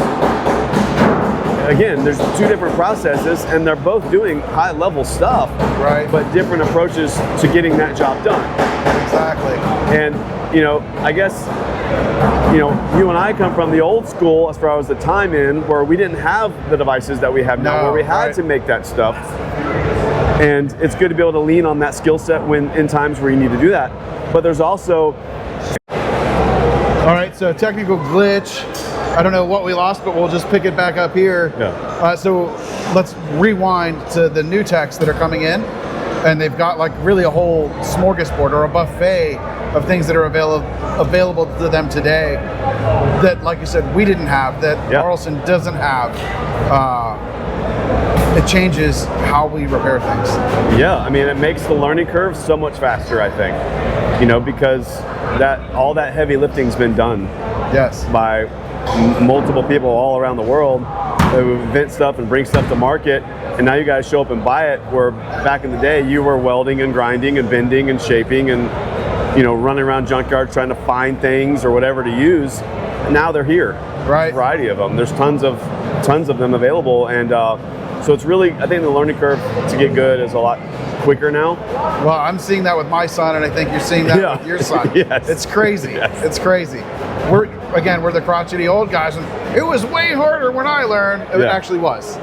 again, there's two different processes, and they're both doing high level stuff, right? But different approaches to getting that job done. Exactly. And I guess you and I come from the old school as far as the time in, where we didn't have the devices that we have now, where we had to make that stuff. And it's good to be able to lean on that skill set when in times where you need to do that. But there's also. All right, so technical glitch. I don't know what we lost, but we'll just pick it back up here. Yeah. So let's rewind to the new techs that are coming in, and they've got like really a whole smorgasbord or a buffet of things that are available to them today that, like you said, we didn't have, that Carlson doesn't have. It changes how we repair things. Yeah, I mean, it makes the learning curve so much faster, I think. Because all that heavy lifting's been done. Yes. By multiple people all around the world who invent stuff and bring stuff to market, and now you guys show up and buy it, where back in the day you were welding and grinding and bending and shaping and running around junkyards trying to find things or whatever to use. And now they're here. Right. There's a variety of them. There's tons of them available, and so it's really, I think the learning curve to get good is a lot quicker now. Well, I'm seeing that with my son, and I think you're seeing that with your son. Yes. It's crazy. Yes. It's crazy. again, we're the crotchety old guys, and it was way harder when I learned. It actually was.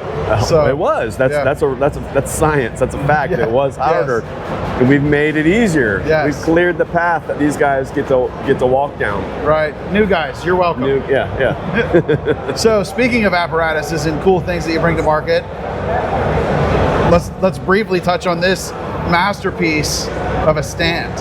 So it was. That's science. That's a fact. It was harder, and we've made it easier. We've cleared the path that these guys get to walk down. Right. New guys, you're welcome. So speaking of apparatuses and cool things that you bring to market, let's briefly touch on this masterpiece of a stand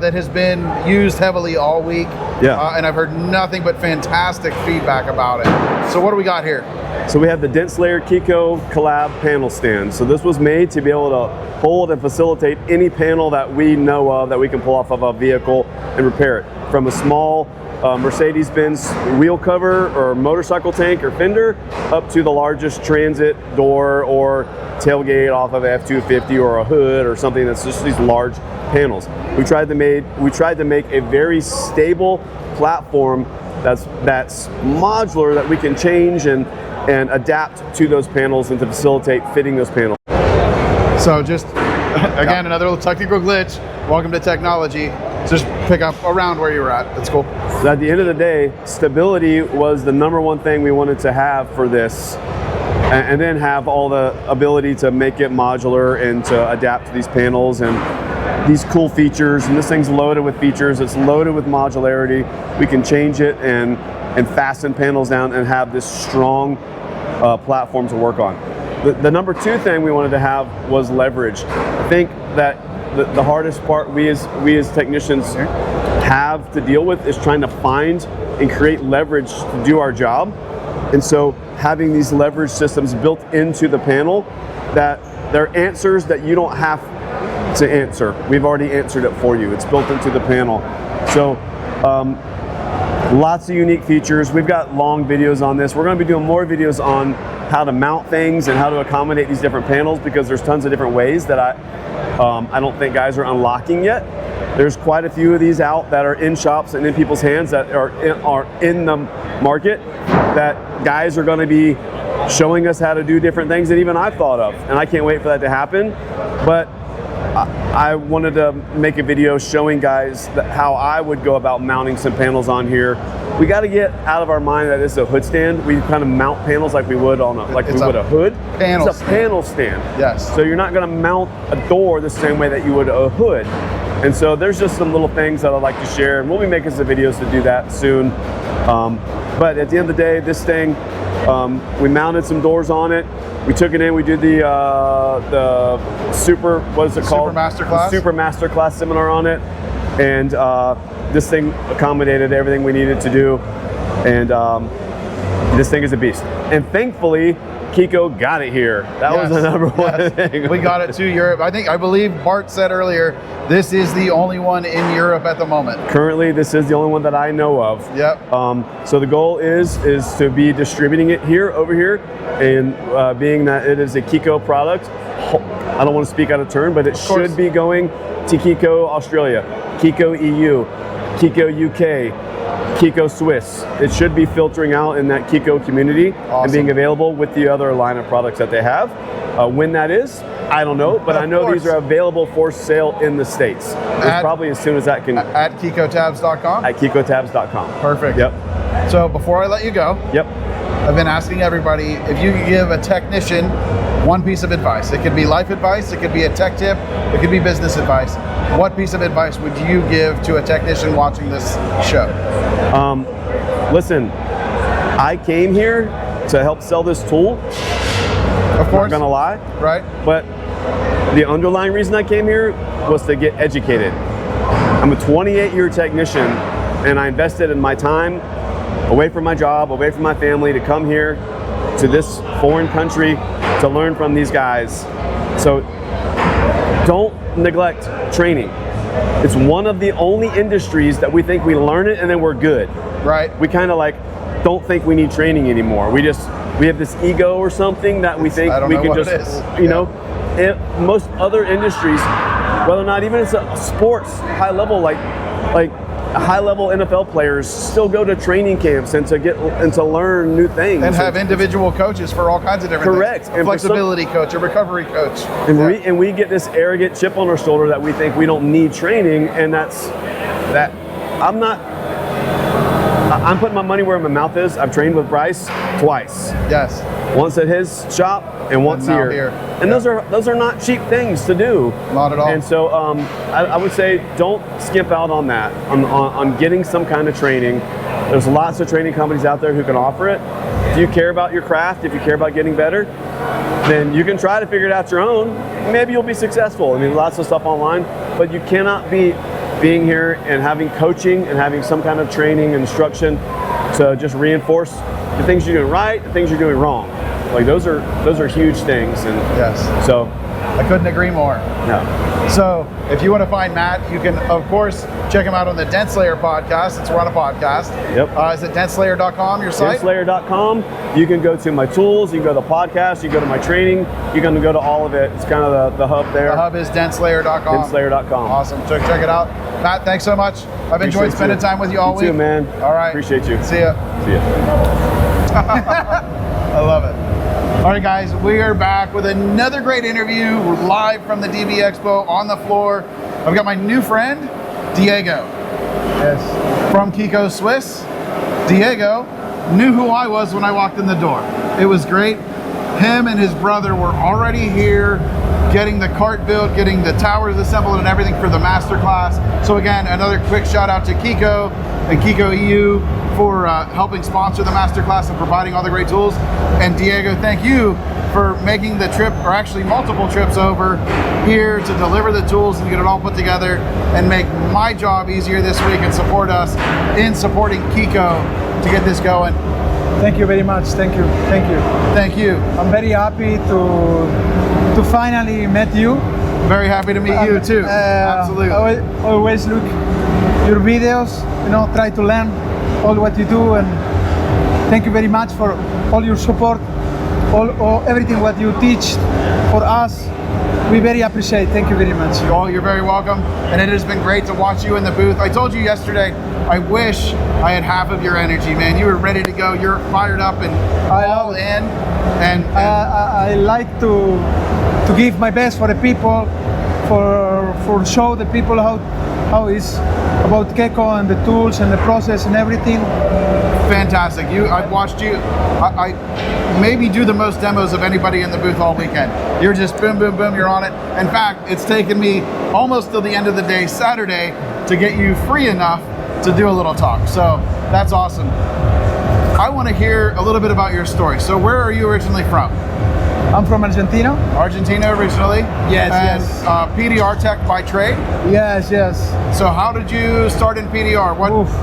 that has been used heavily all week. And I've heard nothing but fantastic feedback about it. So what do we got here? So we have the Dent Slayer KECO Collab panel stand. So this was made to be able to hold and facilitate any panel that we know of that we can pull off of a vehicle and repair it. From a small Mercedes-Benz wheel cover or motorcycle tank or fender up to the largest transit door or tailgate off of F-250 or a hood or something that's just these large panels. We tried to make a very stable platform that's modular, that we can change and adapt to those panels and to facilitate fitting those panels. So just again, another little technical glitch. Welcome to technology. Just pick up around where you were at. That's cool. So at the end of the day, stability was the #1 thing we wanted to have for this, and then have all the ability to make it modular and to adapt to these panels and these cool features. And this thing's loaded with features. It's loaded with modularity. We can change it and fasten panels down and have this strong platform to work on. The #2 thing we wanted to have was leverage. I think that the hardest part we as technicians have to deal with is trying to find and create leverage to do our job. And so having these leverage systems built into the panel, that they're answers that you don't have to answer. We've already answered it for you. It's built into the panel. So lots of unique features. We've got long videos on this. We're going to be doing more videos on how to mount things and how to accommodate these different panels, because there's tons of different ways that I don't think guys are unlocking yet. There's quite a few of these out that are in shops and in people's hands that are in the market, that guys are going to be showing us how to do different things that even I've thought of, and I can't wait for that to happen. But I wanted to make a video showing guys how I would go about mounting some panels on here. We got to get out of our mind that it's a hood stand. We kind of mount panels like we would on a hood. It's a panel stand. Yes. So you're not going to mount a door the same way that you would a hood. And so there's just some little things that I'd like to share, and we'll be making some videos to do that soon. But at the end of the day, this thing, we mounted some doors on it. We took it in. We did the super, what is it called? Super Masterclass. Super Masterclass seminar on it, and this thing accommodated everything we needed to do, and this thing is a beast. And thankfully, KECO got it here. That was the #1 thing. We got it to Europe. I believe Bart said earlier, this is the only one in Europe at the moment. Currently, this is the only one that I know of. Yep. So the goal is to be distributing it over here, and being that it is a KECO product, I don't want to speak out of turn, but it should be going to KECO Australia, KECO EU, KECO UK, KECO Swiss. It should be filtering out in that KECO community and being available with the other line of products that they have. When that is, I don't know, but I know these are available for sale in the States. It's probably as soon as that can. At KECOtabs.com? At KECOtabs.com. Perfect. Yep. So before I let you go, I've been asking everybody if you could give a technician one piece of advice. It could be life advice, it could be a tech tip, it could be business advice. What piece of advice would you give to a technician watching this show? Listen, I came here to help sell this tool. Of course. Not gonna lie. Right. But the underlying reason I came here was to get educated. I'm a 28-year technician, and I invested in my time away from my job, away from my family, to come here to this foreign country to learn from these guys. So don't neglect training. It's one of the only industries that we think we learn it and then we're good. Right. We kind of don't think we need training anymore. We have this ego or something that we think we can just, you know, most other industries, whether or not even it's a sports high level, like high-level NFL players still go to training camps and to learn new things. And have individual coaches for all kinds of different things. A flexibility coach, a recovery coach. And we get this arrogant chip on our shoulder that we think we don't need training, and I'm I'm putting my money where my mouth is. I've trained with Bryce twice. Yes. Once at his shop and once now here. Yeah. And those are not cheap things to do. Not at all. And so I would say don't skimp out on that, on getting some kind of training. There's lots of training companies out there who can offer it. If you care about your craft, if you care about getting better, then you can try to figure it out your own. Maybe you'll be successful. I mean, lots of stuff online, but you cannot be being here and having coaching and having some kind of training and instruction to just reinforce the things you're doing right, the things you're doing wrong. Like those are huge things. And yes. So I couldn't agree more. Yeah. So if you want to find Matt, you can of course check him out on the Dent Slayer podcast. It's Run a Podcast. Yep. Is it dentslayer.com, your site? Dentslayer.com. You can go to my tools, you can go to the podcast, you can go to my training, you can go to all of it. It's kind of the hub there. The hub is dentslayer.com. Dentslayer.com. Awesome. Check it out. Matt, thanks so much. I've enjoyed spending time with you all week. You too, man. All right. Appreciate you. See ya. See ya. I love it. All right, guys, we are back with another great interview. We're live from the DB Expo on the floor. I've got my new friend, Diego. Yes. From KECO Swiss. Diego knew who I was when I walked in the door. It was great. Him and his brother were already here getting the cart built, getting the towers assembled and everything for the masterclass. So again, another quick shout out to KECO and KECO EU for helping sponsor the masterclass and providing all the great tools. And Diego, thank you for making the trip, or actually multiple trips over here to deliver the tools and get it all put together and make my job easier this week and support us in supporting KECO to get this going. Thank you very much. Thank you. Thank you. Thank you. I'm very happy to finally meet you. Very happy to meet you too. Absolutely. I always look your videos, try to learn all what you do, and thank you very much for all your support, all everything what you teach for us. We very appreciate. Thank you very much. Oh, you're very welcome. And it has been great to watch you in the booth. I told you yesterday, I wish I had half of your energy, man. You were ready to go. You're fired up and all in. And I like to give my best for the people, for show the people how is about KECO and the tools and the process and everything. Fantastic. I've watched you. I maybe do the most demos of anybody in the booth all weekend. You're just boom, boom, boom, you're on it. In fact, it's taken me almost till the end of the day Saturday to get you free enough to do a little talk. So that's awesome. I want to hear a little bit about your story. So where are you originally from? I'm from Argentina. Argentina originally? Yes, and, yes. PDR tech by trade? Yes, yes. So how did you start in PDR?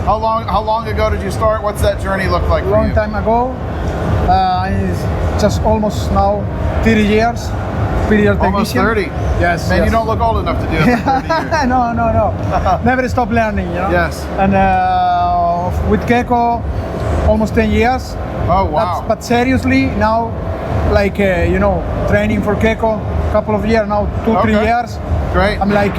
How long ago did you start? What's that journey look like for you? Long time ago. It's just almost now 30 years. PDR almost technician. 30? Yes. Man, yes. you don't look old enough to do it for 30 years. No. Never stop learning, Yes. And with KECO, almost 10 years. Oh, wow. But seriously, now, like, training for KECO, couple of years now, 2-3 years. Great. I'm like,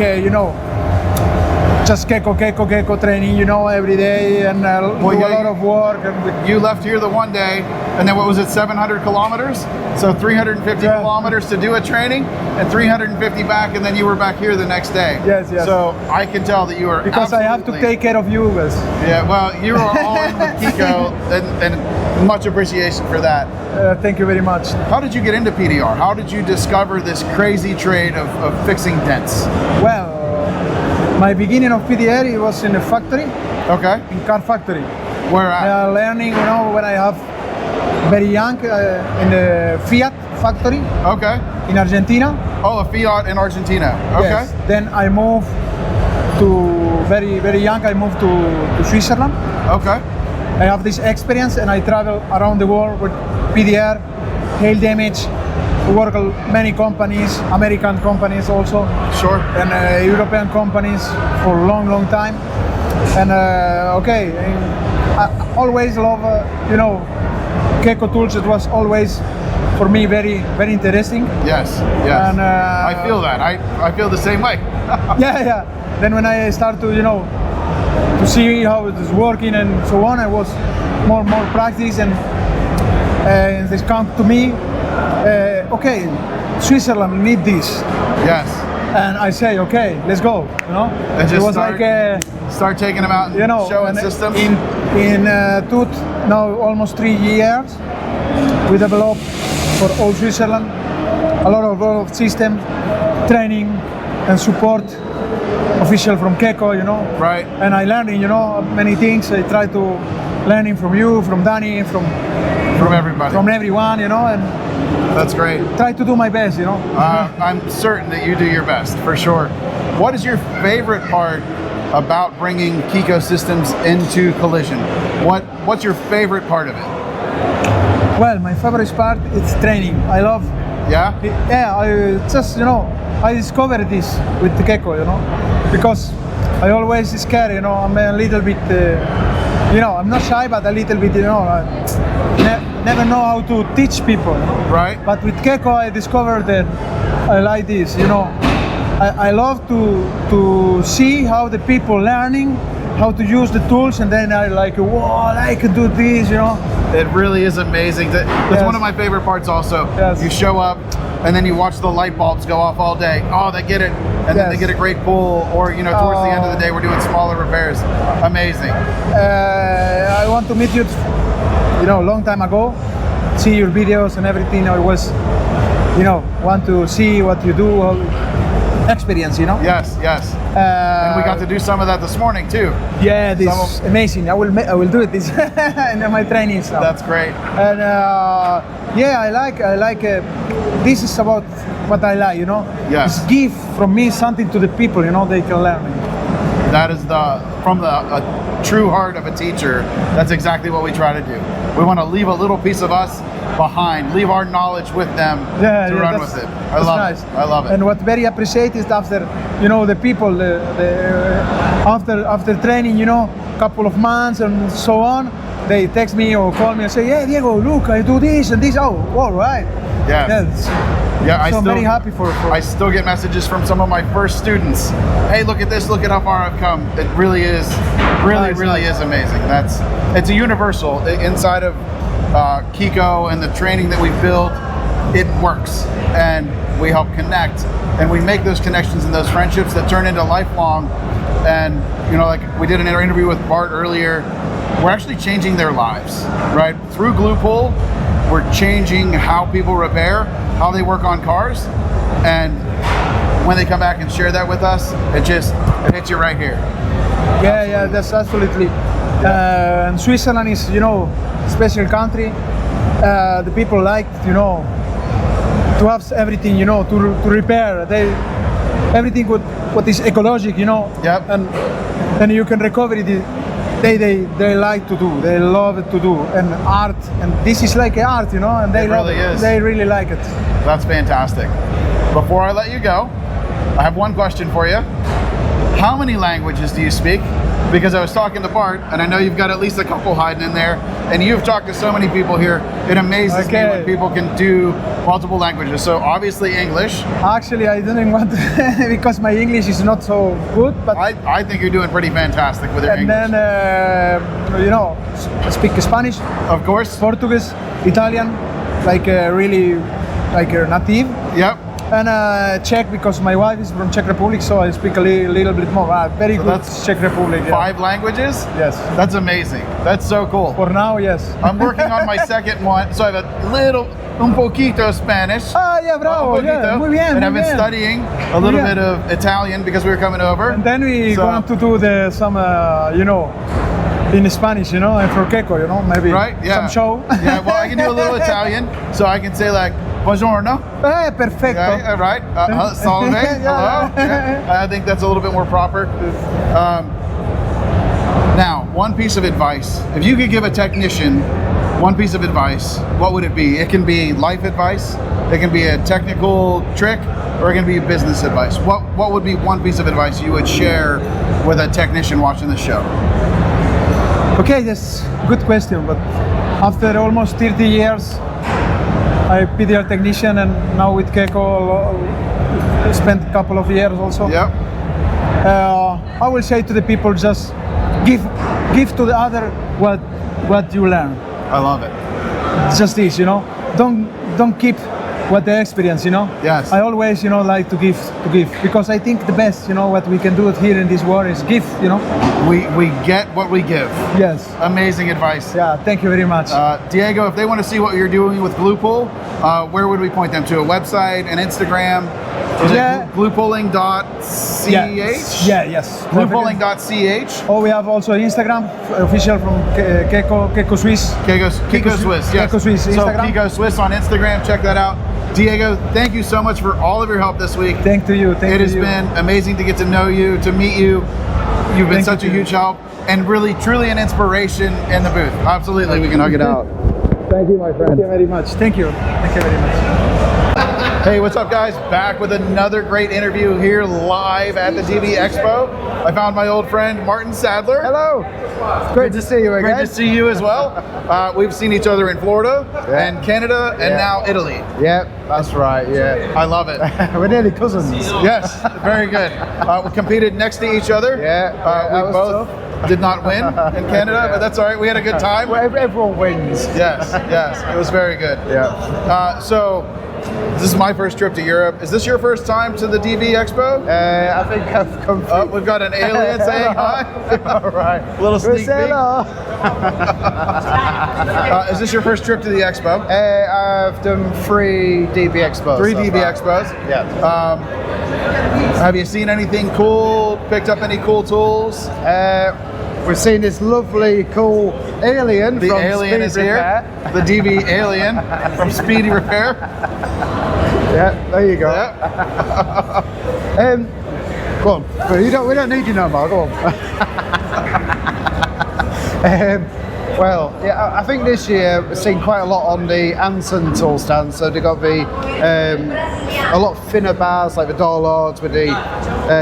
just KECO training, every day, and do a lot of work. And you left here the one day, and then what was it, 700 kilometers? So 350 kilometers to do a training, and 350 back, and then you were back here the next day. Yes. So I can tell that you are because I have to take care of you guys. Yeah, well, you are all in with KECO, and much appreciation for that. Thank you very much. How did you get into PDR? How did you discover this crazy trade of fixing dents? Well, my beginning of PDR, it was in a factory. Okay. In car factory. Where at? Learning, when I have very young in the Fiat factory. Okay. In Argentina. Oh, a Fiat in Argentina. Okay. Yes. Then I moved to very, very young. I moved to Switzerland. Okay. I have this experience, and I travel around the world with PDR, hail damage. Work at many companies, American companies also. Sure. And European companies for a long time. And I always love, KECO Tools. It was always for me very, very interesting. Yes. And I feel that. I feel the same way. yeah. Then when I start to see how it is working and so on, I was more practice, and they come to me. Okay, Switzerland need this. Yes. And I say, okay, let's go. And just it was start taking them out and showing systems. in now almost 3 years. We develop for all Switzerland a lot of system, training and support. Official from KECO, you know. Right. And I learning, you know, many things. I try to learning from you, from Danny, from everybody, from everyone, you know, and that's great. Try to do my best, you know. I'm certain that you do your best, for sure. What is your favorite part about bringing KECO systems into collision? What's your favorite part of it? Well, my favorite part is training. I love. Yeah. Yeah. I just, you know, I discovered this with the KECO, you know, because I always scared, you know. I'm a little bit, you know, I'm not shy, but a little bit, you know. Never know how to teach people. Right. But with KECO, I discovered that I like this, you know. I love to see how the people learning how to use the tools, and then I like, whoa, I can do this, you know. It really is amazing. That's one of my favorite parts also. Yes. You show up and then you watch the light bulbs go off all day. Oh, they get it. And then they get a great pull, or, you know, towards the end of the day, we're doing smaller repairs. Amazing. I want to meet you, you know, a long time ago, see your videos and everything. I was, you know, want to see what you do, experience, you know. Yes, yes. And we got to do some of that this morning too. Yeah, this is amazing. I will do it this in my training stuff. That's great. And yeah, I like. This is about what I like, you know. Yes. It's give from me something to the people, you know. They can learn. That is from the true heart of a teacher. That's exactly what we try to do. We want to leave a little piece of us behind, leave our knowledge with them to run with it. I love it. I love it. And what very appreciate is after, you know, the people, after training, you know, couple of months and so on, they text me or call me and say, yeah, Diego, look, I do this and this. Oh, all right. Yes. Yeah, I'm very happy for. I still get messages from some of my first students. Hey, look at this! Look at how far I've come. It really is, really is amazing. It's a universal inside of KECO and the training that we build. It works, and we help connect, and we make those connections and those friendships that turn into lifelong. And you know, like we did an interview with Bart earlier. We're actually changing their lives, right? Through Glue Pull, we're changing how people repair, how they work on cars, and when they come back and share that with us, it hits you right here. Yeah, that's absolutely. And Switzerland is, you know, special country. The people like, you know, to have everything, you know, to repair. Everything what is ecological, you know. Yep. And you can recover it. They like to do. They love it to do, and art. And this is like art, you know. And they love it. They really like it. That's fantastic. Before I let you go, I have one question for you. How many languages do you speak? Because I was talking to Bart, and I know you've got at least a couple hiding in there, and you've talked to so many people here. It amazes me when people can do multiple languages. So obviously English. Actually, I didn't want to because my English is not so good. But I think you're doing pretty fantastic with your English. And then, you know, I speak Spanish. Of course. Portuguese, Italian, like really like native. Yep. And Czech, because my wife is from Czech Republic, so I speak a little bit more. Very good that's Czech Republic. 5 languages? Yes. That's amazing. That's so cool. For now, yes. I'm working on my second one, so I have a little, un poquito Spanish. Ah, yeah, bravo. Yeah, muy bien, and I've muy been bien. studying a little bit of Italian because we were coming over. And then we going to do some, you know, in Spanish, you know, and for KECO, you know, maybe some show. Yeah, well, I can do a little Italian, so I can say like, buongiorno. Perfecto. Okay, right. Salve. Hello. Yeah. I think that's a little bit more proper. Now, one piece of advice. If you could give a technician one piece of advice, what would it be? It can be life advice, it can be a technical trick, or it can be business advice. What would be one piece of advice you would share with a technician watching the show? Okay, that's a good question, but after almost 30 years, I PDR technician, and now with KECO, I spent a couple of years also. Yep. I will say to the people, just give to the other what you learn. I love it. It's just this, you know. Don't keep what they experience, you know. Yes. I always, you know, like to give because I think the best, you know, what we can do here in this world is give, you know. We get what we give. Yes. Amazing advice. Yeah. Thank you very much. Diego, if they want to see what you're doing with glue pull, where would we point them to? A website, an Instagram? Is it gluepulling.ch? Yes. Gluepulling.ch. Oh, we have also Instagram, official from KECO Swiss. KECO Swiss, yes. KECO Swiss, So Instagram. KECO Swiss on Instagram, check that out. Diego, thank you so much for all of your help this week. Thank you. It has been amazing to get to know you, to meet you. You've been such a huge help and really, truly an inspiration in the booth. Absolutely, we can hug it out. Thank you, my friend. Thank you very much. Thank you. Thank you very much. Hey, what's up, guys? Back with another great interview here live at the DB Expo. I found my old friend Martin Sadler. Hello. Great to see you again. Great to see you as well. We've seen each other in Florida and Canada and now Italy. Yep, that's right. Yeah, I love it. we're nearly cousins. Yes, very good. We competed next to each other. Yeah, we both did not win in Canada, but that's all right. We had a good time. Well, everyone wins. Yes, it was very good. Yeah. So this is my first trip to Europe. Is this your first time to the DB Expo? I think I've come. We've got an alien saying hi. All right. Little sneak peek. Hello. Is this your first trip to the expo? I've done 3 DB Expos. 3 DB Expos. Yeah. Have you seen anything cool? Picked up any cool tools? We've seen this lovely, cool alien. The from alien Speed is Repair. here. The DB alien from Speedy Repair. Yeah, there you go. Yeah. Go on. We don't need you no more. Go on. Well, yeah, I think this year we've seen quite a lot on the Anson tool stand. So they've got the a lot thinner bars like the door lords with the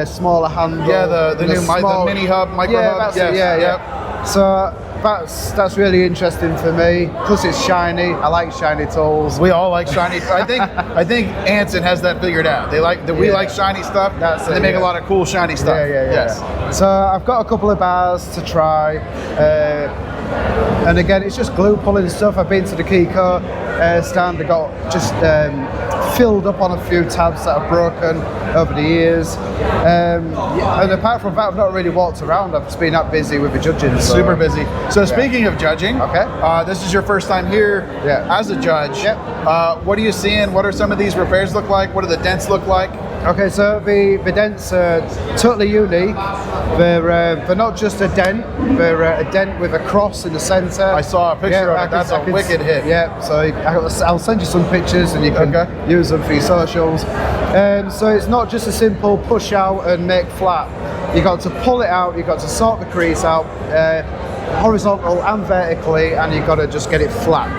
smaller handle. Yeah, the new the mini hub, micro hub. Yes, So that's really interesting for me. Plus it's shiny. I like shiny tools. We all like shiny. I think Anson has that figured out. They like we like shiny stuff. That's it, they make a lot of cool shiny stuff. Yeah. Yes. So I've got a couple of bars to try. And again, it's just glue pulling stuff. I've been to the KECO stand. I got just filled up on a few tabs that I've broken over the years. And apart from that, I've not really walked around. I've just been that busy with the judging. So. Super busy. So speaking of judging, okay. This is your first time here as a judge. Yep. What are you seeing? What are some of these repairs look like? What do the dents look like? Okay, so the dents are totally unique. They're not just a dent, they're a dent with a cross in the centre. I saw a picture of it. That's a wicked hit. Yeah, so I'll send you some pictures and you can use them for your socials. So it's not just a simple push out and make flat. You got to pull it out, you got to sort the crease out, horizontal and vertically, and you got to just get it flat.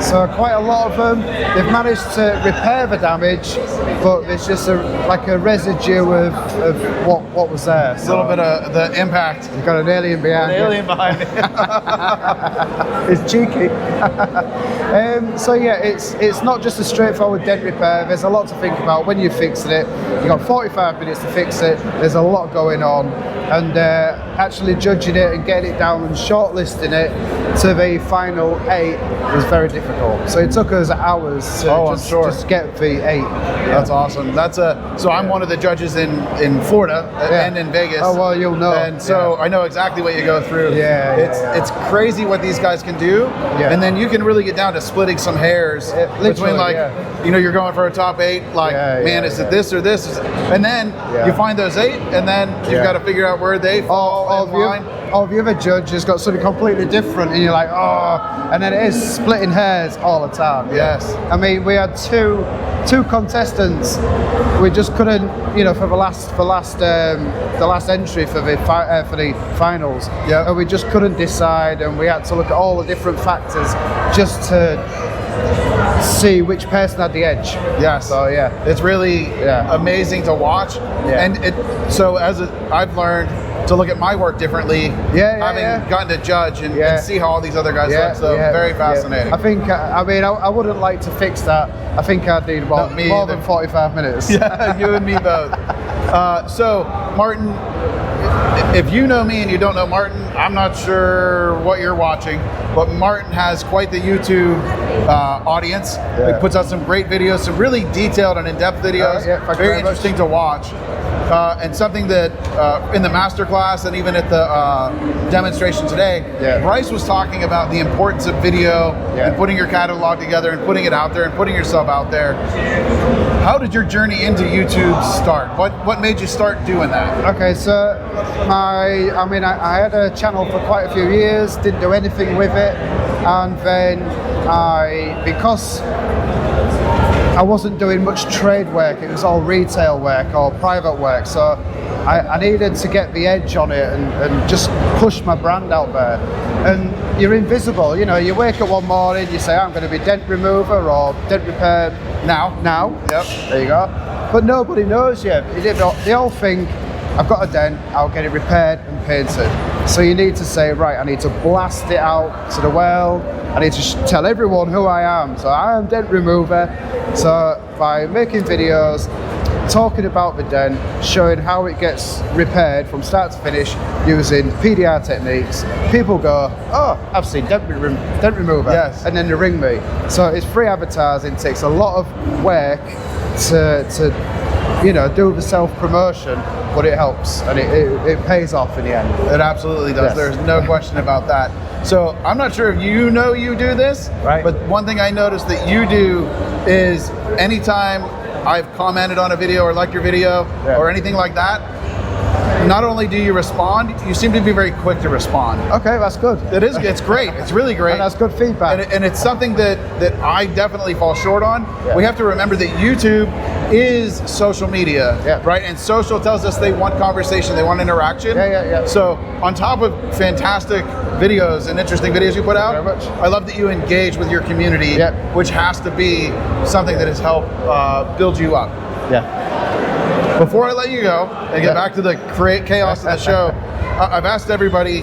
So quite a lot of them, they've managed to repair the damage, but there's just like a residue of what was there. So a little bit of the impact. You've got an alien behind you. Alien behind me. It's cheeky. So yeah, it's not just a straightforward dent repair. There's a lot to think about when you're fixing it. You've got 45 minutes to fix it. There's a lot going on. And actually judging it and getting it down and shortlisting it to the final 8 was very difficult. So it took us hours to just get the 8. That's awesome. So I'm one of the judges in Florida and in Vegas. Oh well, you'll know. And so I know exactly what you go through. It's crazy what these guys can do. And then you can really get down to splitting some hairs between you're going for a top 8. Is it this or this? And then you find those 8, and then you've got to figure out where they fall in line. Or the other judge has got something completely different, and you're like, oh, and then it is splitting hairs all the time. Yes. I mean, we had two contestants. We just couldn't, for the last entry for the finals. Yeah. And we just couldn't decide, and we had to look at all the different factors just to see which person had the edge. Yeah. So yeah, it's really amazing to watch. Yeah. And I've learned to look at my work differently, having gotten to judge and see how all these other guys look. So very fascinating. I think, I mean, I wouldn't like to fix that. I think I'd need more than 45 minutes. Yeah, you and me both. So, Martin, if you know me and you don't know Martin, I'm not sure what you're watching, but Martin has quite the YouTube audience. He puts out some great videos, some really detailed and in-depth videos. Very interesting to watch. And something that in the masterclass and even at the demonstration today, Bryce was talking about the importance of video and putting your catalog together and putting it out there and putting yourself out there. How did your journey into YouTube start? What made you start doing that? Okay, so I had a channel for quite a few years, didn't do anything with it, and then because I wasn't doing much trade work, it was all retail work or private work, so I needed to get the edge on it and just push my brand out there. And you're invisible, you know, you wake up one morning, you say, I'm going to be dent remover or dent repair now. Yep. There you go. But nobody knows yet. They all think, I've got a dent, I'll get it repaired and painted. So you need to say, right, I need to blast it out to the world. I need to tell everyone who I am. So I am dent remover. So by making videos, talking about the dent, showing how it gets repaired from start to finish using PDR techniques, people go, oh, I've seen dent remover. Yes. And then they ring me. So it's free advertising, takes a lot of work to you know, do the self-promotion, but it helps and it pays off in the end. It absolutely does. Yes. There's no question about that. So I'm not sure if you know you do this, right? But one thing I noticed that you do is anytime I've commented on a video or liked your video or anything like that, not only do you respond, you seem to be very quick to respond. Okay, that's good. It's great. It's really great. And that's good feedback. And it's something that I definitely fall short on. Yeah. We have to remember that YouTube is social media, right? And social tells us they want conversation, they want interaction. So on top of fantastic videos and interesting videos you put out, I love that you engage with your community, which has to be something that has helped build you up. Before I let you go and get back to the chaos of the show, I've asked everybody,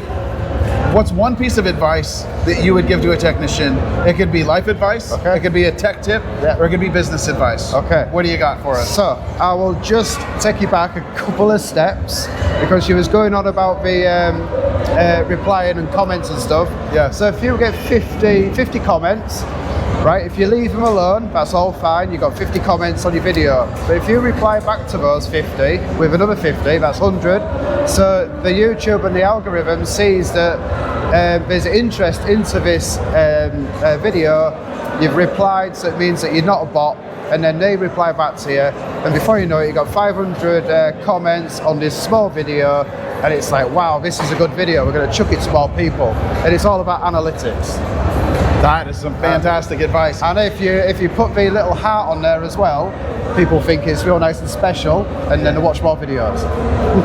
what's one piece of advice that you would give to a technician? It could be life advice, it could be a tech tip, or it could be business advice. Okay. What do you got for us? So, I will just take you back a couple of steps, because you was going on about the replying and comments and stuff. Yeah. So if you get 50 comments, right, if you leave them alone, that's all fine, you got 50 comments on your video. But if you reply back to those 50 with another 50, that's 100. So the YouTube and the algorithm sees that there's interest into this video, you've replied, so it means that you're not a bot, and then they reply back to you, and before you know it, you got 500 comments on this small video, and it's like, wow, this is a good video, we're going to chuck it to more people. And it's all about analytics. That is some fantastic advice. And if you put the little heart on there as well, people think it's real nice and special, and then they watch more videos.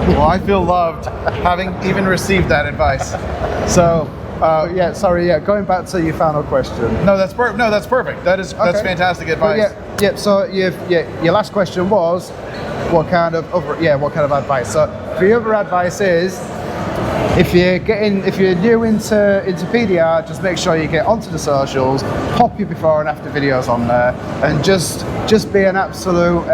Well, I feel loved having even received that advice. So, going back to your final question. No, that's perfect. No, that's perfect. That's fantastic advice. So your last question was, what kind of advice? So the other advice is, if you're new into PDR, just make sure you get onto the socials, pop your before and after videos on there, and just be an absolute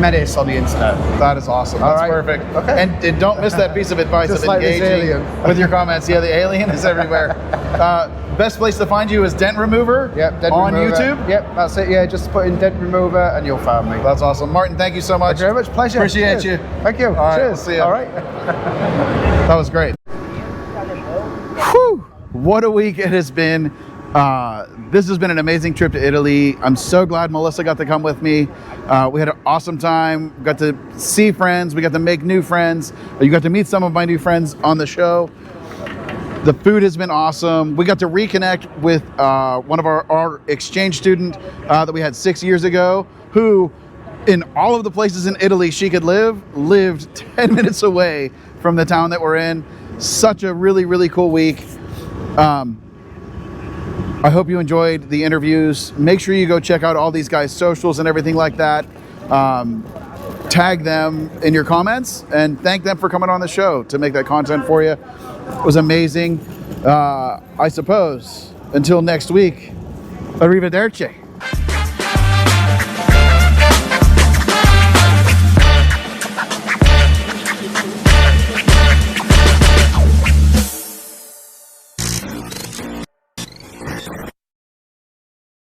menace on the internet. That is awesome. That's perfect. Okay. And don't miss that piece of advice of like engaging with your comments. Yeah, the alien is everywhere. Best place to find you is Dent Remover on YouTube? Yep, that's it. Yeah, just put in Dent Remover and you'll find me. That's awesome. Martin, thank you so much. Thank you very much. Pleasure. Appreciate you. Thank you. All right, Cheers. We'll see you. All right. That was great. Whew, what a week it has been. This has been an amazing trip to Italy. I'm so glad Melissa got to come with me. We had an awesome time. We got to see friends. We got to make new friends. You got to meet some of my new friends on the show. The food has been awesome. We got to reconnect with one of our exchange student that we had 6 years ago, who in all of the places in Italy she could live, lived 10 minutes away from the town that we're in. Such a really, really cool week. I hope you enjoyed the interviews. Make sure you go check out all these guys' socials and everything like that. tag them in your comments and thank them for coming on the show to make that content for you. It was amazing. I suppose until next week, arrivederci.